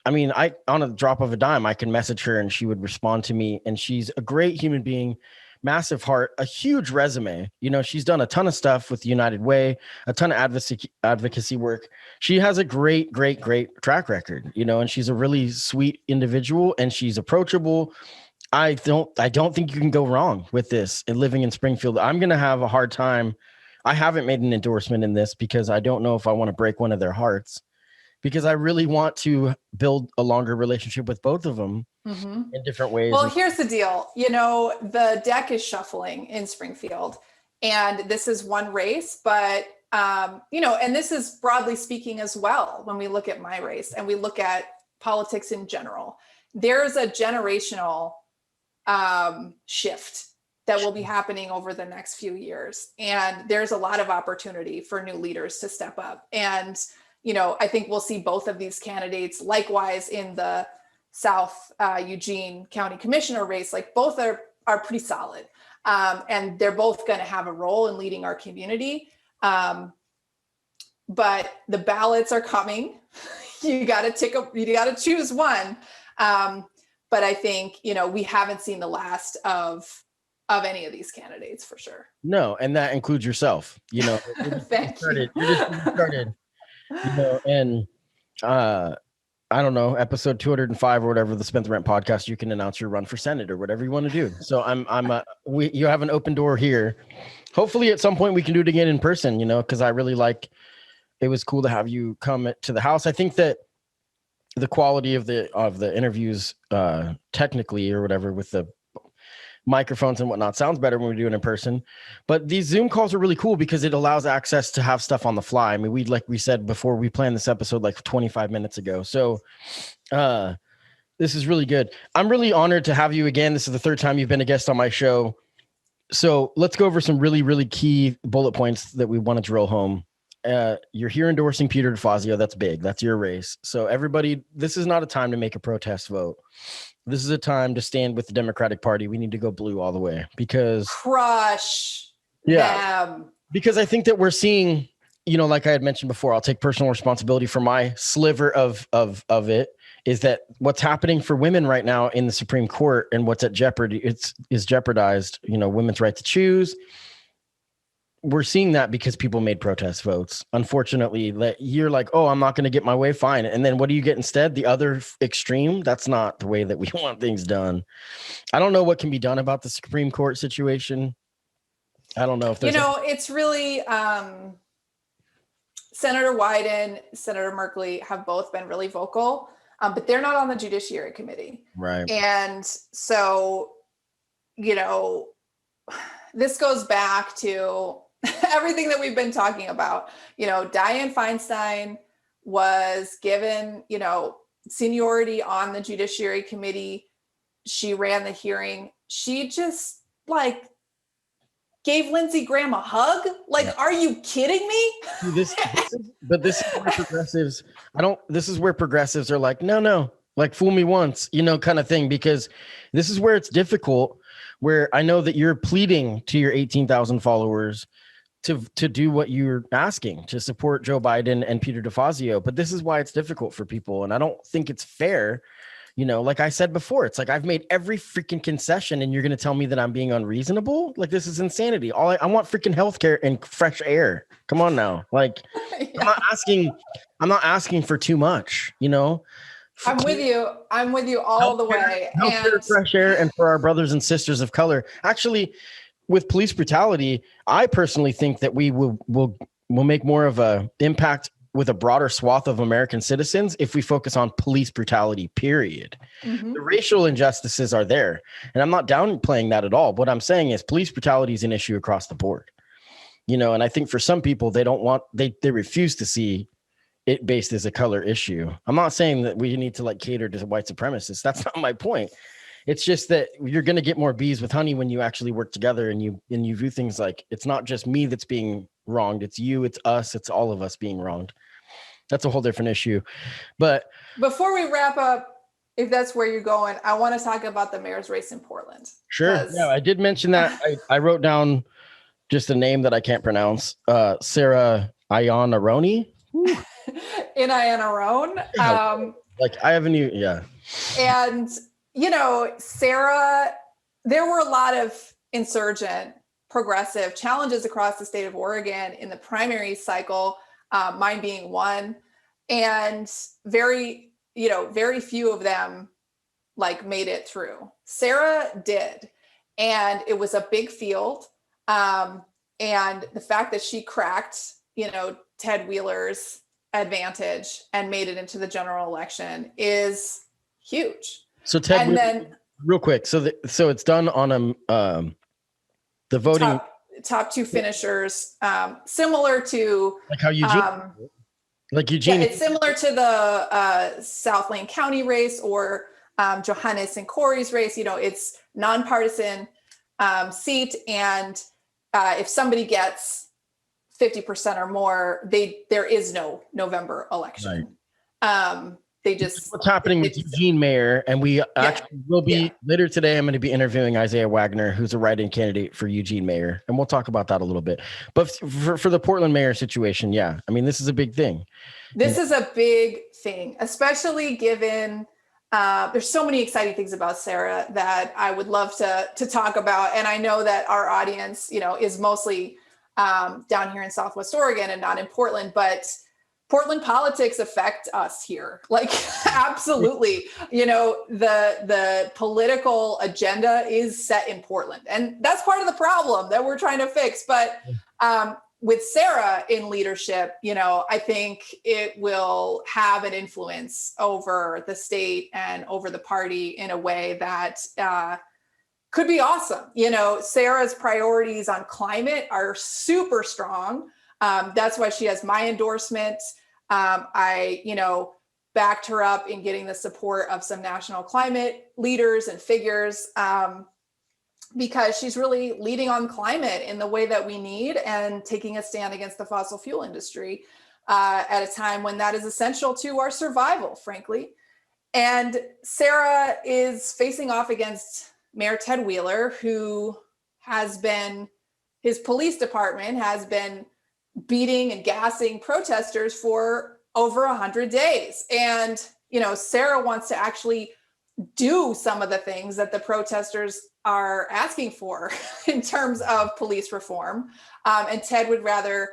I mean, on a drop of a dime, I can message her and she would respond to me. And she's a great human being, massive heart, a huge resume. You know, she's done a ton of stuff with the United Way, a ton of advocacy work. She has a great track record, you know, and she's a really sweet individual and she's approachable. I don't think you can go wrong with this and living in Springfield. I'm going to have a hard time. I haven't made an endorsement in this because I don't know if I want to break one of their hearts, because I really want to build a longer relationship with both of them. in different ways. Well, here's the deal. You know, the deck is shuffling in Springfield, and this is one race, but you know, and this is broadly speaking as well. When we look at my race and we look at politics in general, there's a generational shift that will be happening over the next few years. And there's a lot of opportunity for new leaders to step up. And, you know, I think we'll see both of these candidates likewise in the South Eugene County Commissioner race. Like both are pretty solid. And they're both going to have a role in leading our community. But the ballots are coming. You got to choose one. But I think, you know, we haven't seen the last of any of these candidates for sure. No, and that includes yourself. You know, Thank you. You just started. You know, and I don't know, episode 205 or whatever, the Spent the Rent podcast, you can announce your run for Senate or whatever you want to do. So you have an open door here. Hopefully at some point we can do it again in person, you know, because I really it was cool to have you come to the house. I think that the quality of the interviews technically or whatever with the microphones and whatnot sounds better when we do it in person, but these Zoom calls are really cool because it allows access to have stuff on the fly. I mean, like we said before, we planned this episode like 25 minutes ago. So this is really good. I'm really honored to have you again. This is the third time you've been a guest on my show. So let's go over some really, really key bullet points that we want to drill home. You're here endorsing Peter DeFazio. That's big. That's your race. So everybody, this is not a time to make a protest vote. This is a time to stand with the Democratic Party. We need to go blue all the way because crush them. Because I think that we're seeing, you know, like I had mentioned before, I'll take personal responsibility for my sliver of it, is that what's happening for women right now in the Supreme Court and what's at jeopardy, is jeopardized, you know, women's right to choose. We're seeing that because people made protest votes. Unfortunately, that you're like, oh, I'm not going to get my way, fine. And then what do you get instead? The other extreme. That's not the way that we want things done. I don't know what can be done about the Supreme Court situation. I don't know if there's it's really Senator Wyden, Senator Merkley have both been really vocal, but they're not on the Judiciary Committee. Right. And so, you know, this goes back to everything that we've been talking about. You know, Dianne Feinstein was given, you know, seniority on the Judiciary Committee. She ran the hearing. She just like gave Lindsey Graham a hug. Like, are you kidding me? This is where progressives, this is where progressives are like, no, like fool me once, you know, kind of thing, because this is where it's difficult, where I know that you're pleading to your 18,000 followers to do what you're asking, to support Joe Biden and Peter DeFazio. But this is why it's difficult for people. And I don't think it's fair. You know, like I said before, it's like I've made every freaking concession and you're going to tell me that I'm being unreasonable? Like, this is insanity. I want freaking healthcare and fresh air. Come on now. Like, yeah. I'm not asking for too much, you know? I'm with you all the way. And fresh air, and for our brothers and sisters of color. Actually, with police brutality, I personally think that we will make more of a impact with a broader swath of American citizens if we focus on police brutality, period. Mm-hmm. The racial injustices are there, and I'm not downplaying that at all. What I'm saying is police brutality is an issue across the board, you know, and I think for some people, they refuse to see it based as a color issue. I'm not saying that we need to like cater to white supremacists. That's not my point. It's just that you're going to get more bees with honey when you actually work together and you view things like it's not just me that's being wronged. It's you, it's us, it's all of us being wronged. That's a whole different issue. But before we wrap up, if that's where you're going, I want to talk about the mayor's race in Portland. Sure. Yeah, I did mention that. I wrote down just a name that I can't pronounce. Sarah Iannarone. Iannarone. Like I haven't even, yeah. And you know, Sarah, there were a lot of insurgent, progressive challenges across the state of Oregon in the primary cycle, mine being one, and very few of them like made it through. Sarah did, and it was a big field. And the fact that she cracked, you know, Ted Wheeler's advantage and made it into the general election is huge. So Ted, and then real quick. So it's done on the voting top two finishers, similar to like how Eugene, Yeah, it's similar to the South Lane County race or Johannes and Corey's race. It's nonpartisan seat, and if somebody gets 50% or more, there is no November election. Right. What's happening with Eugene Mayor, and we actually will be later today. I'm going to be interviewing Isaiah Wagner, who's a write-in candidate for Eugene Mayor, and we'll talk about that a little bit. But for the Portland mayor situation, this is a big thing. This is a big thing, especially given there's so many exciting things about Sarah that I would love to talk about. And I know that our audience, is mostly down here in Southwest Oregon and not in Portland, but Portland politics affect us here. Like, absolutely. The political agenda is set in Portland, and that's part of the problem that we're trying to fix. But with Sarah in leadership, I think it will have an influence over the state and over the party in a way that could be awesome. Sarah's priorities on climate are super strong. That's why she has my endorsement. I backed her up in getting the support of some national climate leaders and figures because she's really leading on climate in the way that we need and taking a stand against the fossil fuel industry at a time when that is essential to our survival, frankly. And Sarah is facing off against Mayor Ted Wheeler, who his police department has been beating and gassing protesters for over 100 days. And, Sarah wants to actually do some of the things that the protesters are asking for in terms of police reform. And Ted would rather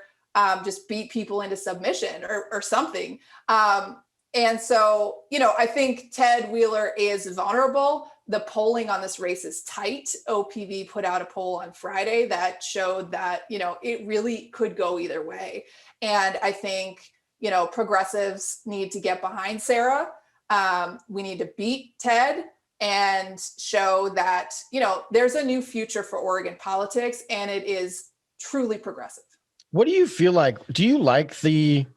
just beat people into submission or something. And so, I think Ted Wheeler is vulnerable. The polling on this race is tight. OPV put out a poll on Friday that showed that, it really could go either way. And I think, progressives need to get behind Sarah. We need to beat Ted and show that, there's a new future for Oregon politics, and it is truly progressive. What do you feel like? Do you like the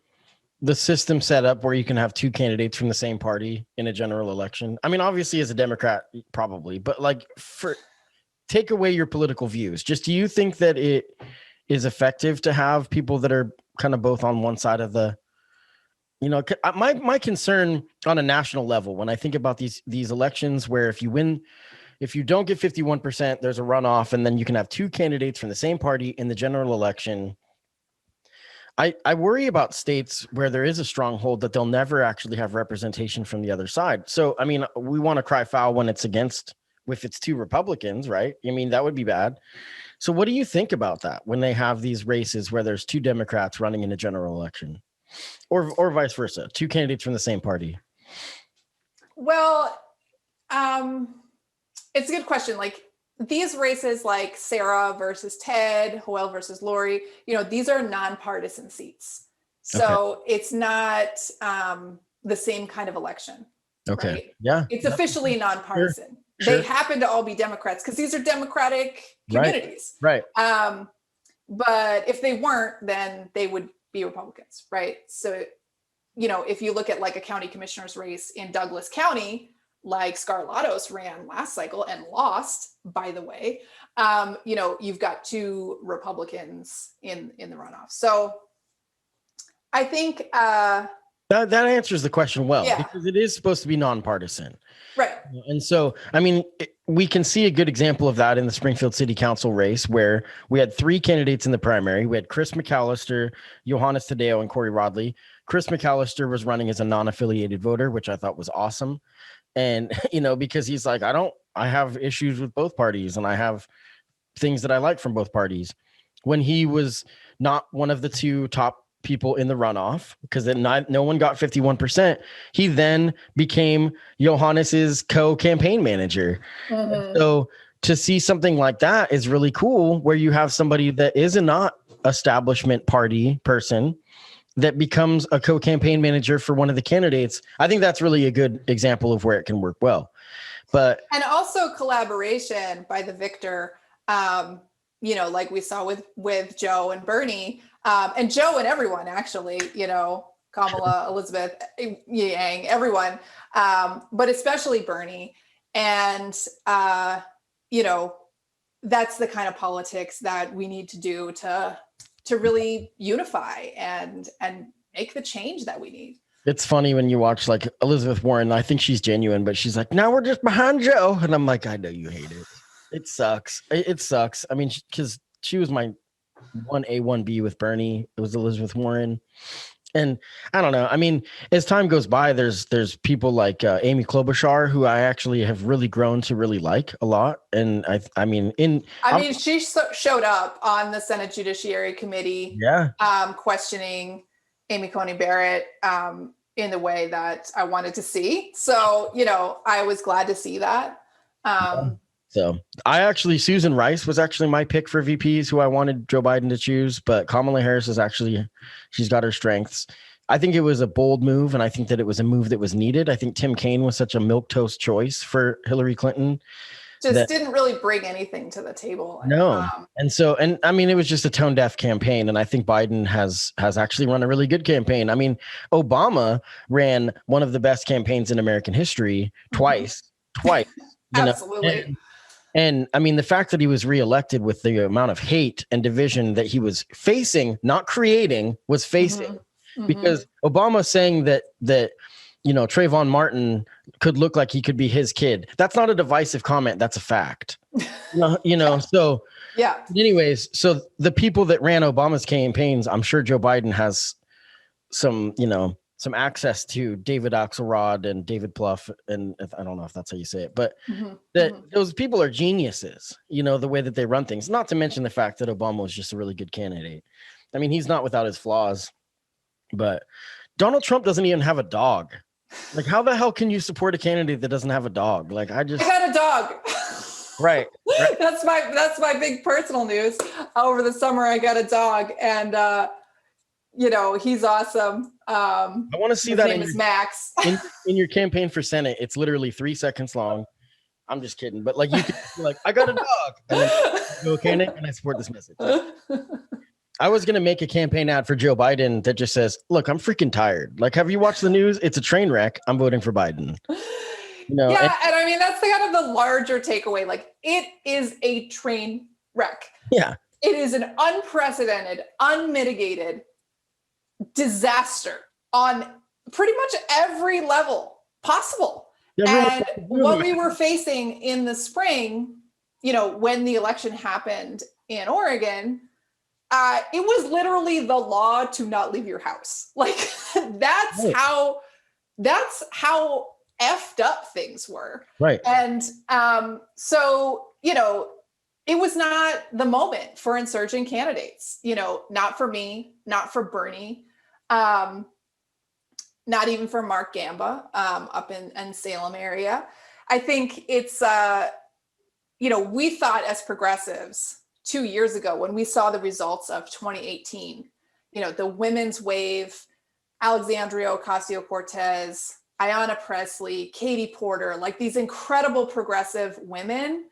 system set up where you can have two candidates from the same party in a general election? I mean, obviously as a Democrat, probably, but take away your political views. Just, do you think that it is effective to have people that are kind of both on one side of the, my concern on a national level, when I think about these elections where if you don't get 51%, there's a runoff, and then you can have two candidates from the same party in the general election. I worry about states where there is a stronghold that they'll never actually have representation from the other side. So, we want to cry foul when it's two Republicans, right? That would be bad. So what do you think about that when they have these races where there's two Democrats running in a general election or vice versa, two candidates from the same party? Well, it's a good question. These races like Sarah versus Ted, Joel versus Lori, these are nonpartisan seats. So It's not the same kind of election. Okay. Right? Yeah. It's officially nonpartisan. Sure. They happen to all be Democrats because these are Democratic communities. Right. But if they weren't, then they would be Republicans. Right. So, if you look at a county commissioner's race in Douglas County, like Scarlatos ran last cycle and lost, by the way, you've got two Republicans in the runoff. So I think that answers the question well, because it is supposed to be nonpartisan. Right. And so, we can see a good example of that in the Springfield City Council race where we had three candidates in the primary. We had Chris McAllister, Johannes Tadeo, and Corey Rodley. Chris McAllister was running as a non-affiliated voter, which I thought was awesome. And, because he's like, I have issues with both parties and I have things that I like from both parties. When he was not one of the two top people in the runoff, because then no one got 51%, he then became Johannes's co-campaign manager. Mm-hmm. So to see something like that is really cool, where you have somebody that is a not establishment party person that becomes a co-campaign manager for one of the candidates, I think that's really a good example of where it can work well. And also collaboration by the victor, like we saw with Joe and Bernie, and Joe and everyone actually, Kamala, Elizabeth, Yang, everyone, but especially Bernie. And, that's the kind of politics that we need to do to really unify and make the change that we need. It's funny when you watch like Elizabeth Warren. I think she's genuine, but she's like, now we're just behind Joe. And I'm like, I know you hate it. It sucks. It sucks. I mean, because she was my 1A, 1B with Bernie. It was Elizabeth Warren. And I don't know. I mean, as time goes by, there's people like Amy Klobuchar, who I actually have really grown to really like a lot. And she showed up on the Senate Judiciary Committee, questioning Amy Coney Barrett in the way that I wanted to see. So, I was glad to see that. So Susan Rice was actually my pick for VPs who I wanted Joe Biden to choose, but Kamala Harris she's got her strengths. I think it was a bold move, and I think that it was a move that was needed. I think Tim Kaine was such a milquetoast choice for Hillary Clinton. Didn't really bring anything to the table. No. It was just a tone deaf campaign. And I think Biden has actually run a really good campaign. I mean, Obama ran one of the best campaigns in American history twice. Absolutely. And I mean, the fact that he was reelected with the amount of hate and division that he was facing, not creating, was facing, because Obama saying that Trayvon Martin could look like he could be his kid. That's not a divisive comment. That's a fact. So yeah. Anyways, so the people that ran Obama's campaigns, I'm sure Joe Biden has some access to David Axelrod and David Plouffe, and I don't know if that's how you say it, but those people are geniuses, the way that they run things, not to mention the fact that Obama was just a really good candidate. I mean, he's not without his flaws, but Donald Trump doesn't even have a dog. Like, how the hell can you support a candidate that doesn't have a dog? Like, I got a dog. Right. That's my big personal news. Over the summer, I got a dog, and he's awesome. I want to see that. His name is Max. in your campaign for Senate, it's literally 3 seconds long. I'm just kidding, but like you could be like, I got a dog, and then Doyle Canning, and I support this message. I was gonna make a campaign ad for Joe Biden that just says, "Look, I'm freaking tired. Like, have you watched the news? It's a train wreck. I'm voting for Biden." And I mean, that's kind of the larger takeaway. Like, it is a train wreck. Yeah, it is an unprecedented, unmitigated disaster on pretty much every level possible. And what we were facing in the spring, when the election happened in Oregon, it was literally the law to not leave your house. Like, that's how effed up things were. Right. And so, it was not the moment for insurgent candidates, not for me, not for Bernie, not even for Mark Gamba up in Salem area. I think it's, we thought as progressives 2 years ago, when we saw the results of 2018, the women's wave, Alexandria Ocasio-Cortez, Ayanna Pressley, Katie Porter, like these incredible progressive women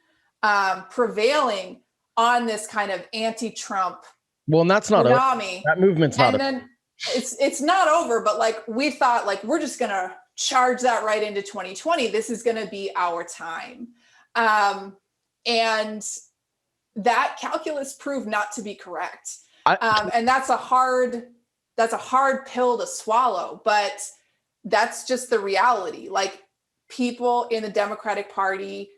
prevailing on this kind of anti-Trump. Well, and that's not over. That movement's not over. And then it's not over, but like we thought, like, we're just going to charge that right into 2020. This is going to be our time. And that calculus proved not to be correct. And that's a hard pill to swallow, but that's just the reality. Like, people in the Democratic Party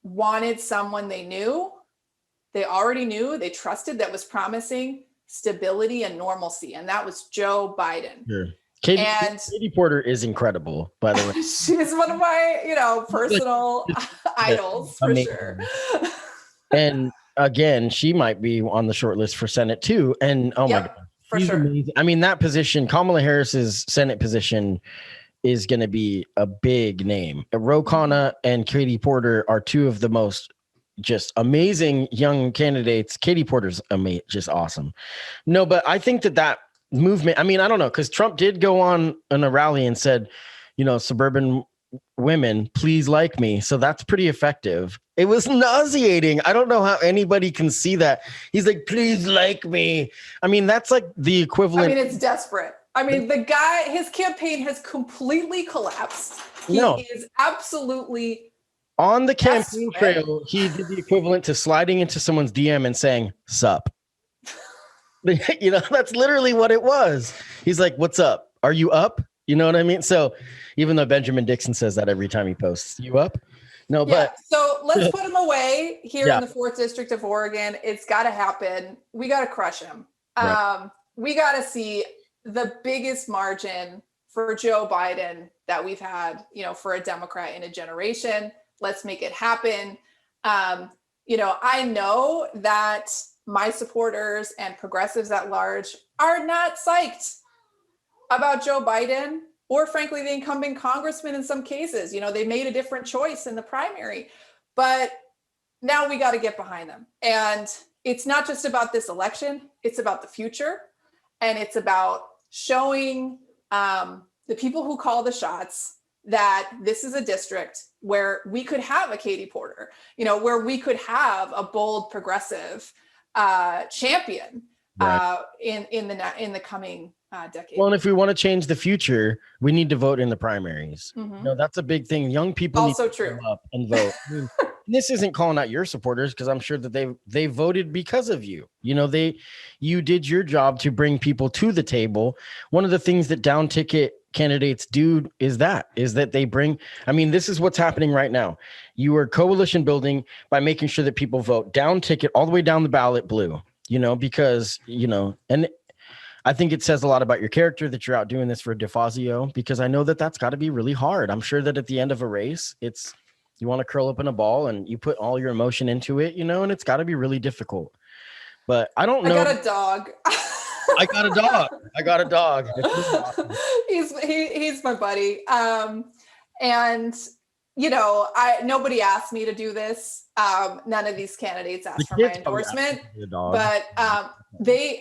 wanted someone they already knew, they trusted, that was promising stability and normalcy. And that was Joe Biden. Sure. Katie Porter is incredible, by the way. She's one of my, personal idols, for sure. And again, she might be on the short list for Senate too. And my God, for sure. Amazing. I mean, that position, Kamala Harris's Senate position, is going to be a big name. Ro Khanna and Katie Porter are two of the most just amazing young candidates. Katie Porter's just awesome. No, but I think that movement. I mean, I don't know, because Trump did go on in a rally and said, suburban women, please like me. So that's pretty effective. It was nauseating. I don't know how anybody can see that. He's like, please like me. I mean, that's like the equivalent. I mean, it's desperate. I mean, the guy, his campaign has completely collapsed. He is absolutely on the campaign trail. He did the equivalent to sliding into someone's DM and saying, sup. That's literally what it was. He's like, what's up? Are you up? You know what I mean? So even though Benjamin Dixon says that every time he posts, you up? No, but so let's put him away here in the 4th District of Oregon. It's got to happen. We got to crush him. Right. We got to see the biggest margin for Joe Biden that we've had, for a Democrat in a generation. Let's make it happen. I know that my supporters and progressives at large are not psyched about Joe Biden or frankly, the incumbent congressman in some cases. They made a different choice in the primary, but now we got to get behind them. And it's not just about this election, it's about the future. And it's about showing the people who call the shots that this is a district where we could have a Katie Porter, where we could have a bold progressive champion in the coming decade. Well, and if we want to change the future, we need to vote in the primaries. That's a big thing. Young people also need to come up and vote. I mean, this isn't calling out your supporters, because I'm sure that they voted because of you. You did your job to bring people to the table. One of the things that down ticket candidates do is that they bring, this is what's happening right now. You are coalition building by making sure that people vote down ticket all the way down the ballot blue, because, and I think it says a lot about your character that you're out doing this for DeFazio, because I know that that's got to be really hard. I'm sure that at the end of a race, you want to curl up in a ball and you put all your emotion into it, and it's got to be really difficult. But I don't know. I got a dog. I got a dog. He's my buddy. And nobody asked me to do this. None of these candidates asked for my endorsement, but they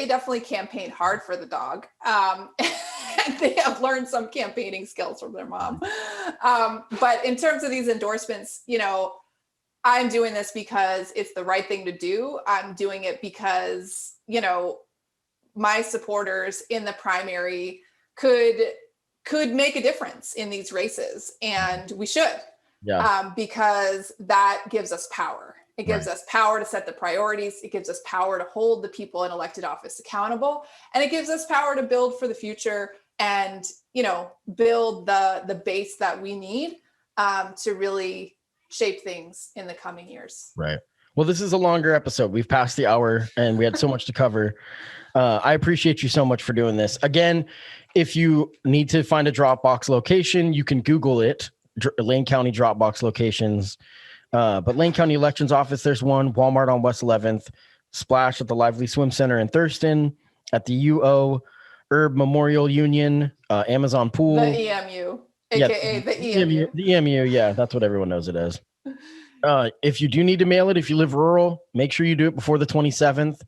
definitely campaigned hard for the dog. And they have learned some campaigning skills from their mom. But in terms of these endorsements, I'm doing this because it's the right thing to do. I'm doing it because, my supporters in the primary could make a difference in these races, and we should, because that gives us power. It gives us power to set the priorities. It gives us power to hold the people in elected office accountable, and it gives us power to build for the future and, build the base that we need to really shape things in the coming years. Right. Well, this is a longer episode. We've passed the hour and we had so much to cover. I appreciate you so much for doing this. Again, if you need to find a Dropbox location, you can Google it, Lane County Dropbox locations. But Lane County Elections Office, there's one, Walmart on West 11th, Splash at the Lively Swim Center in Thurston, at the UO, Herb Memorial Union, Amazon Pool. The EMU, aka the EMU. The EMU, yeah, that's what everyone knows it as. If you do need to mail it, if you live rural, make sure you do it before the 27th.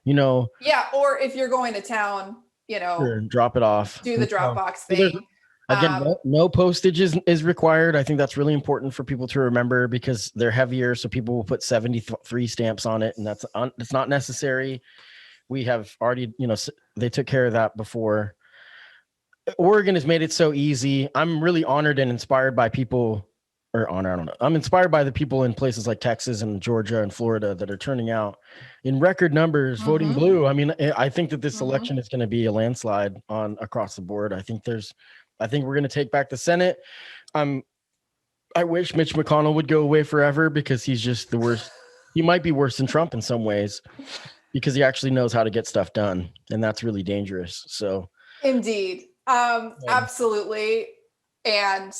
Yeah, or if you're going to town, sure, drop it off. Do the Dropbox thing. Again, no postage is required. I think that's really important for people to remember, because they're heavier. So people will put 73 stamps on it, and it's not necessary. We have already, they took care of that before. Oregon has made it so easy. I'm really honored and inspired by people. I don't know. I'm inspired by the people in places like Texas and Georgia and Florida that are turning out in record numbers, voting blue. I think that this election is going to be a landslide across the board. I think we're going to take back the Senate. I wish Mitch McConnell would go away forever, because he's just the worst. He might be worse than Trump in some ways, because he actually knows how to get stuff done, and that's really dangerous. So, indeed, absolutely, and.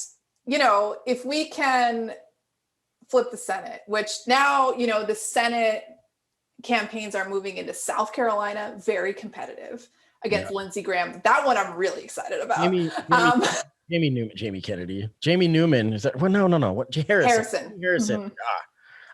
If we can flip the Senate, which now, the Senate campaigns are moving into South Carolina, very competitive against Lindsey Graham. That one I'm really excited about. Jamie Newman, Jamie Kennedy, Jamie Newman. Is that? Well, no. What? Harrison. Mm-hmm.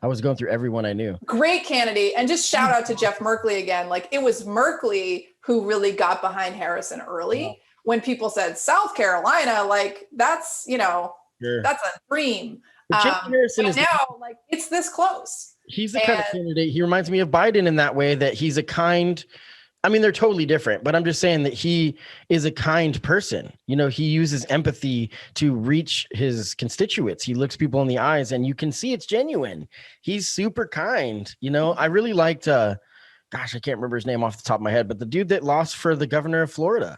I was going through everyone I knew. Great candidate. And just shout out to Jeff Merkley again. Like, it was Merkley who really got behind Harrison early. Yeah. When people said South Carolina, like, that's, you know, Sure. that's a dream. But Harrison but is now, like, it's this close. He's the kind of candidate. He reminds me of Biden in that way, that he's a kind, I mean, they're totally different, but I'm just saying that he is a kind person. You know, he uses empathy to reach his constituents. He looks people in the eyes and you can see it's genuine. He's super kind. You know, I really liked, gosh, I can't remember his name off the top of my head, but the dude that lost for the governor of Florida,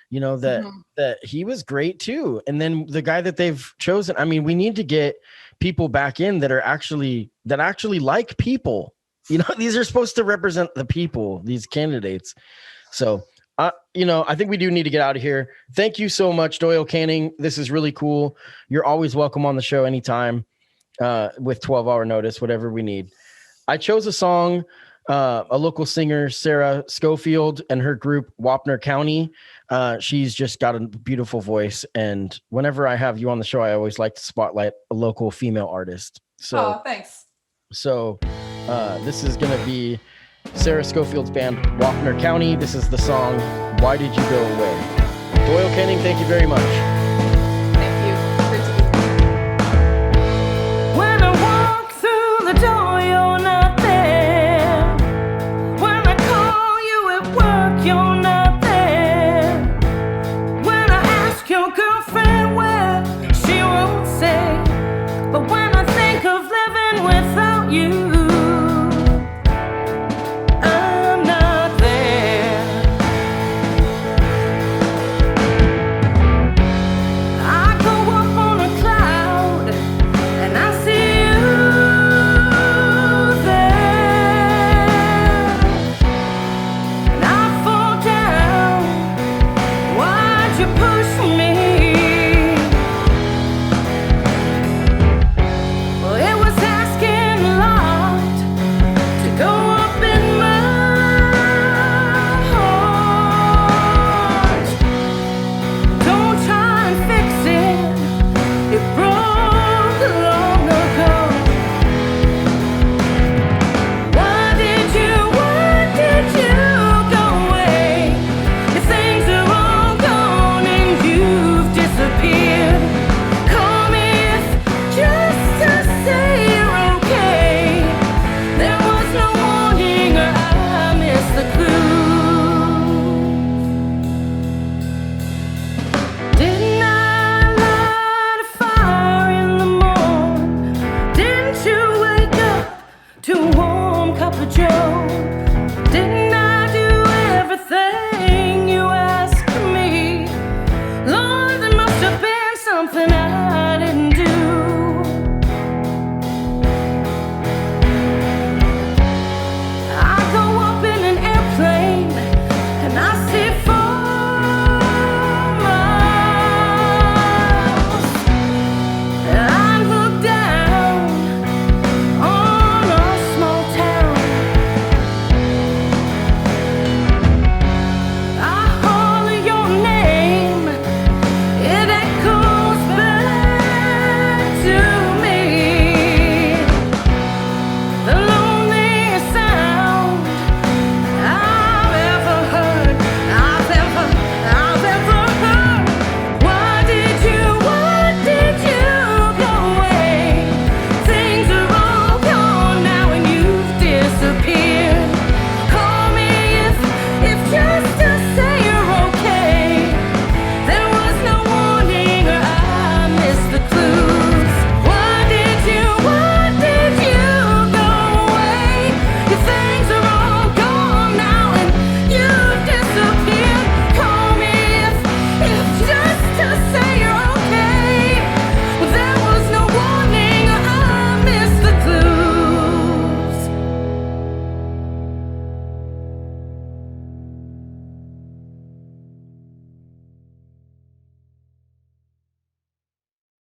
you know, that he was great too. And then the guy that they've chosen, I mean, we need to get people back in that actually like people. You know, these are supposed to represent the people, these candidates. So, you know, I think we do need to get out of here. Thank you so much, Doyle Canning. This is really cool. You're always welcome on the show anytime, with 12-hour notice, whatever we need. I chose a song, a local singer, Sarah Schofield, and her group, Whopner County. She's just got a beautiful voice. And whenever I have you on the show, I always like to spotlight a local female artist. So, thanks. So this is going to be Sarah Schofield's band, Whopner County. This is the song, Why Did You Go Away? Doyle Canning, thank you very much.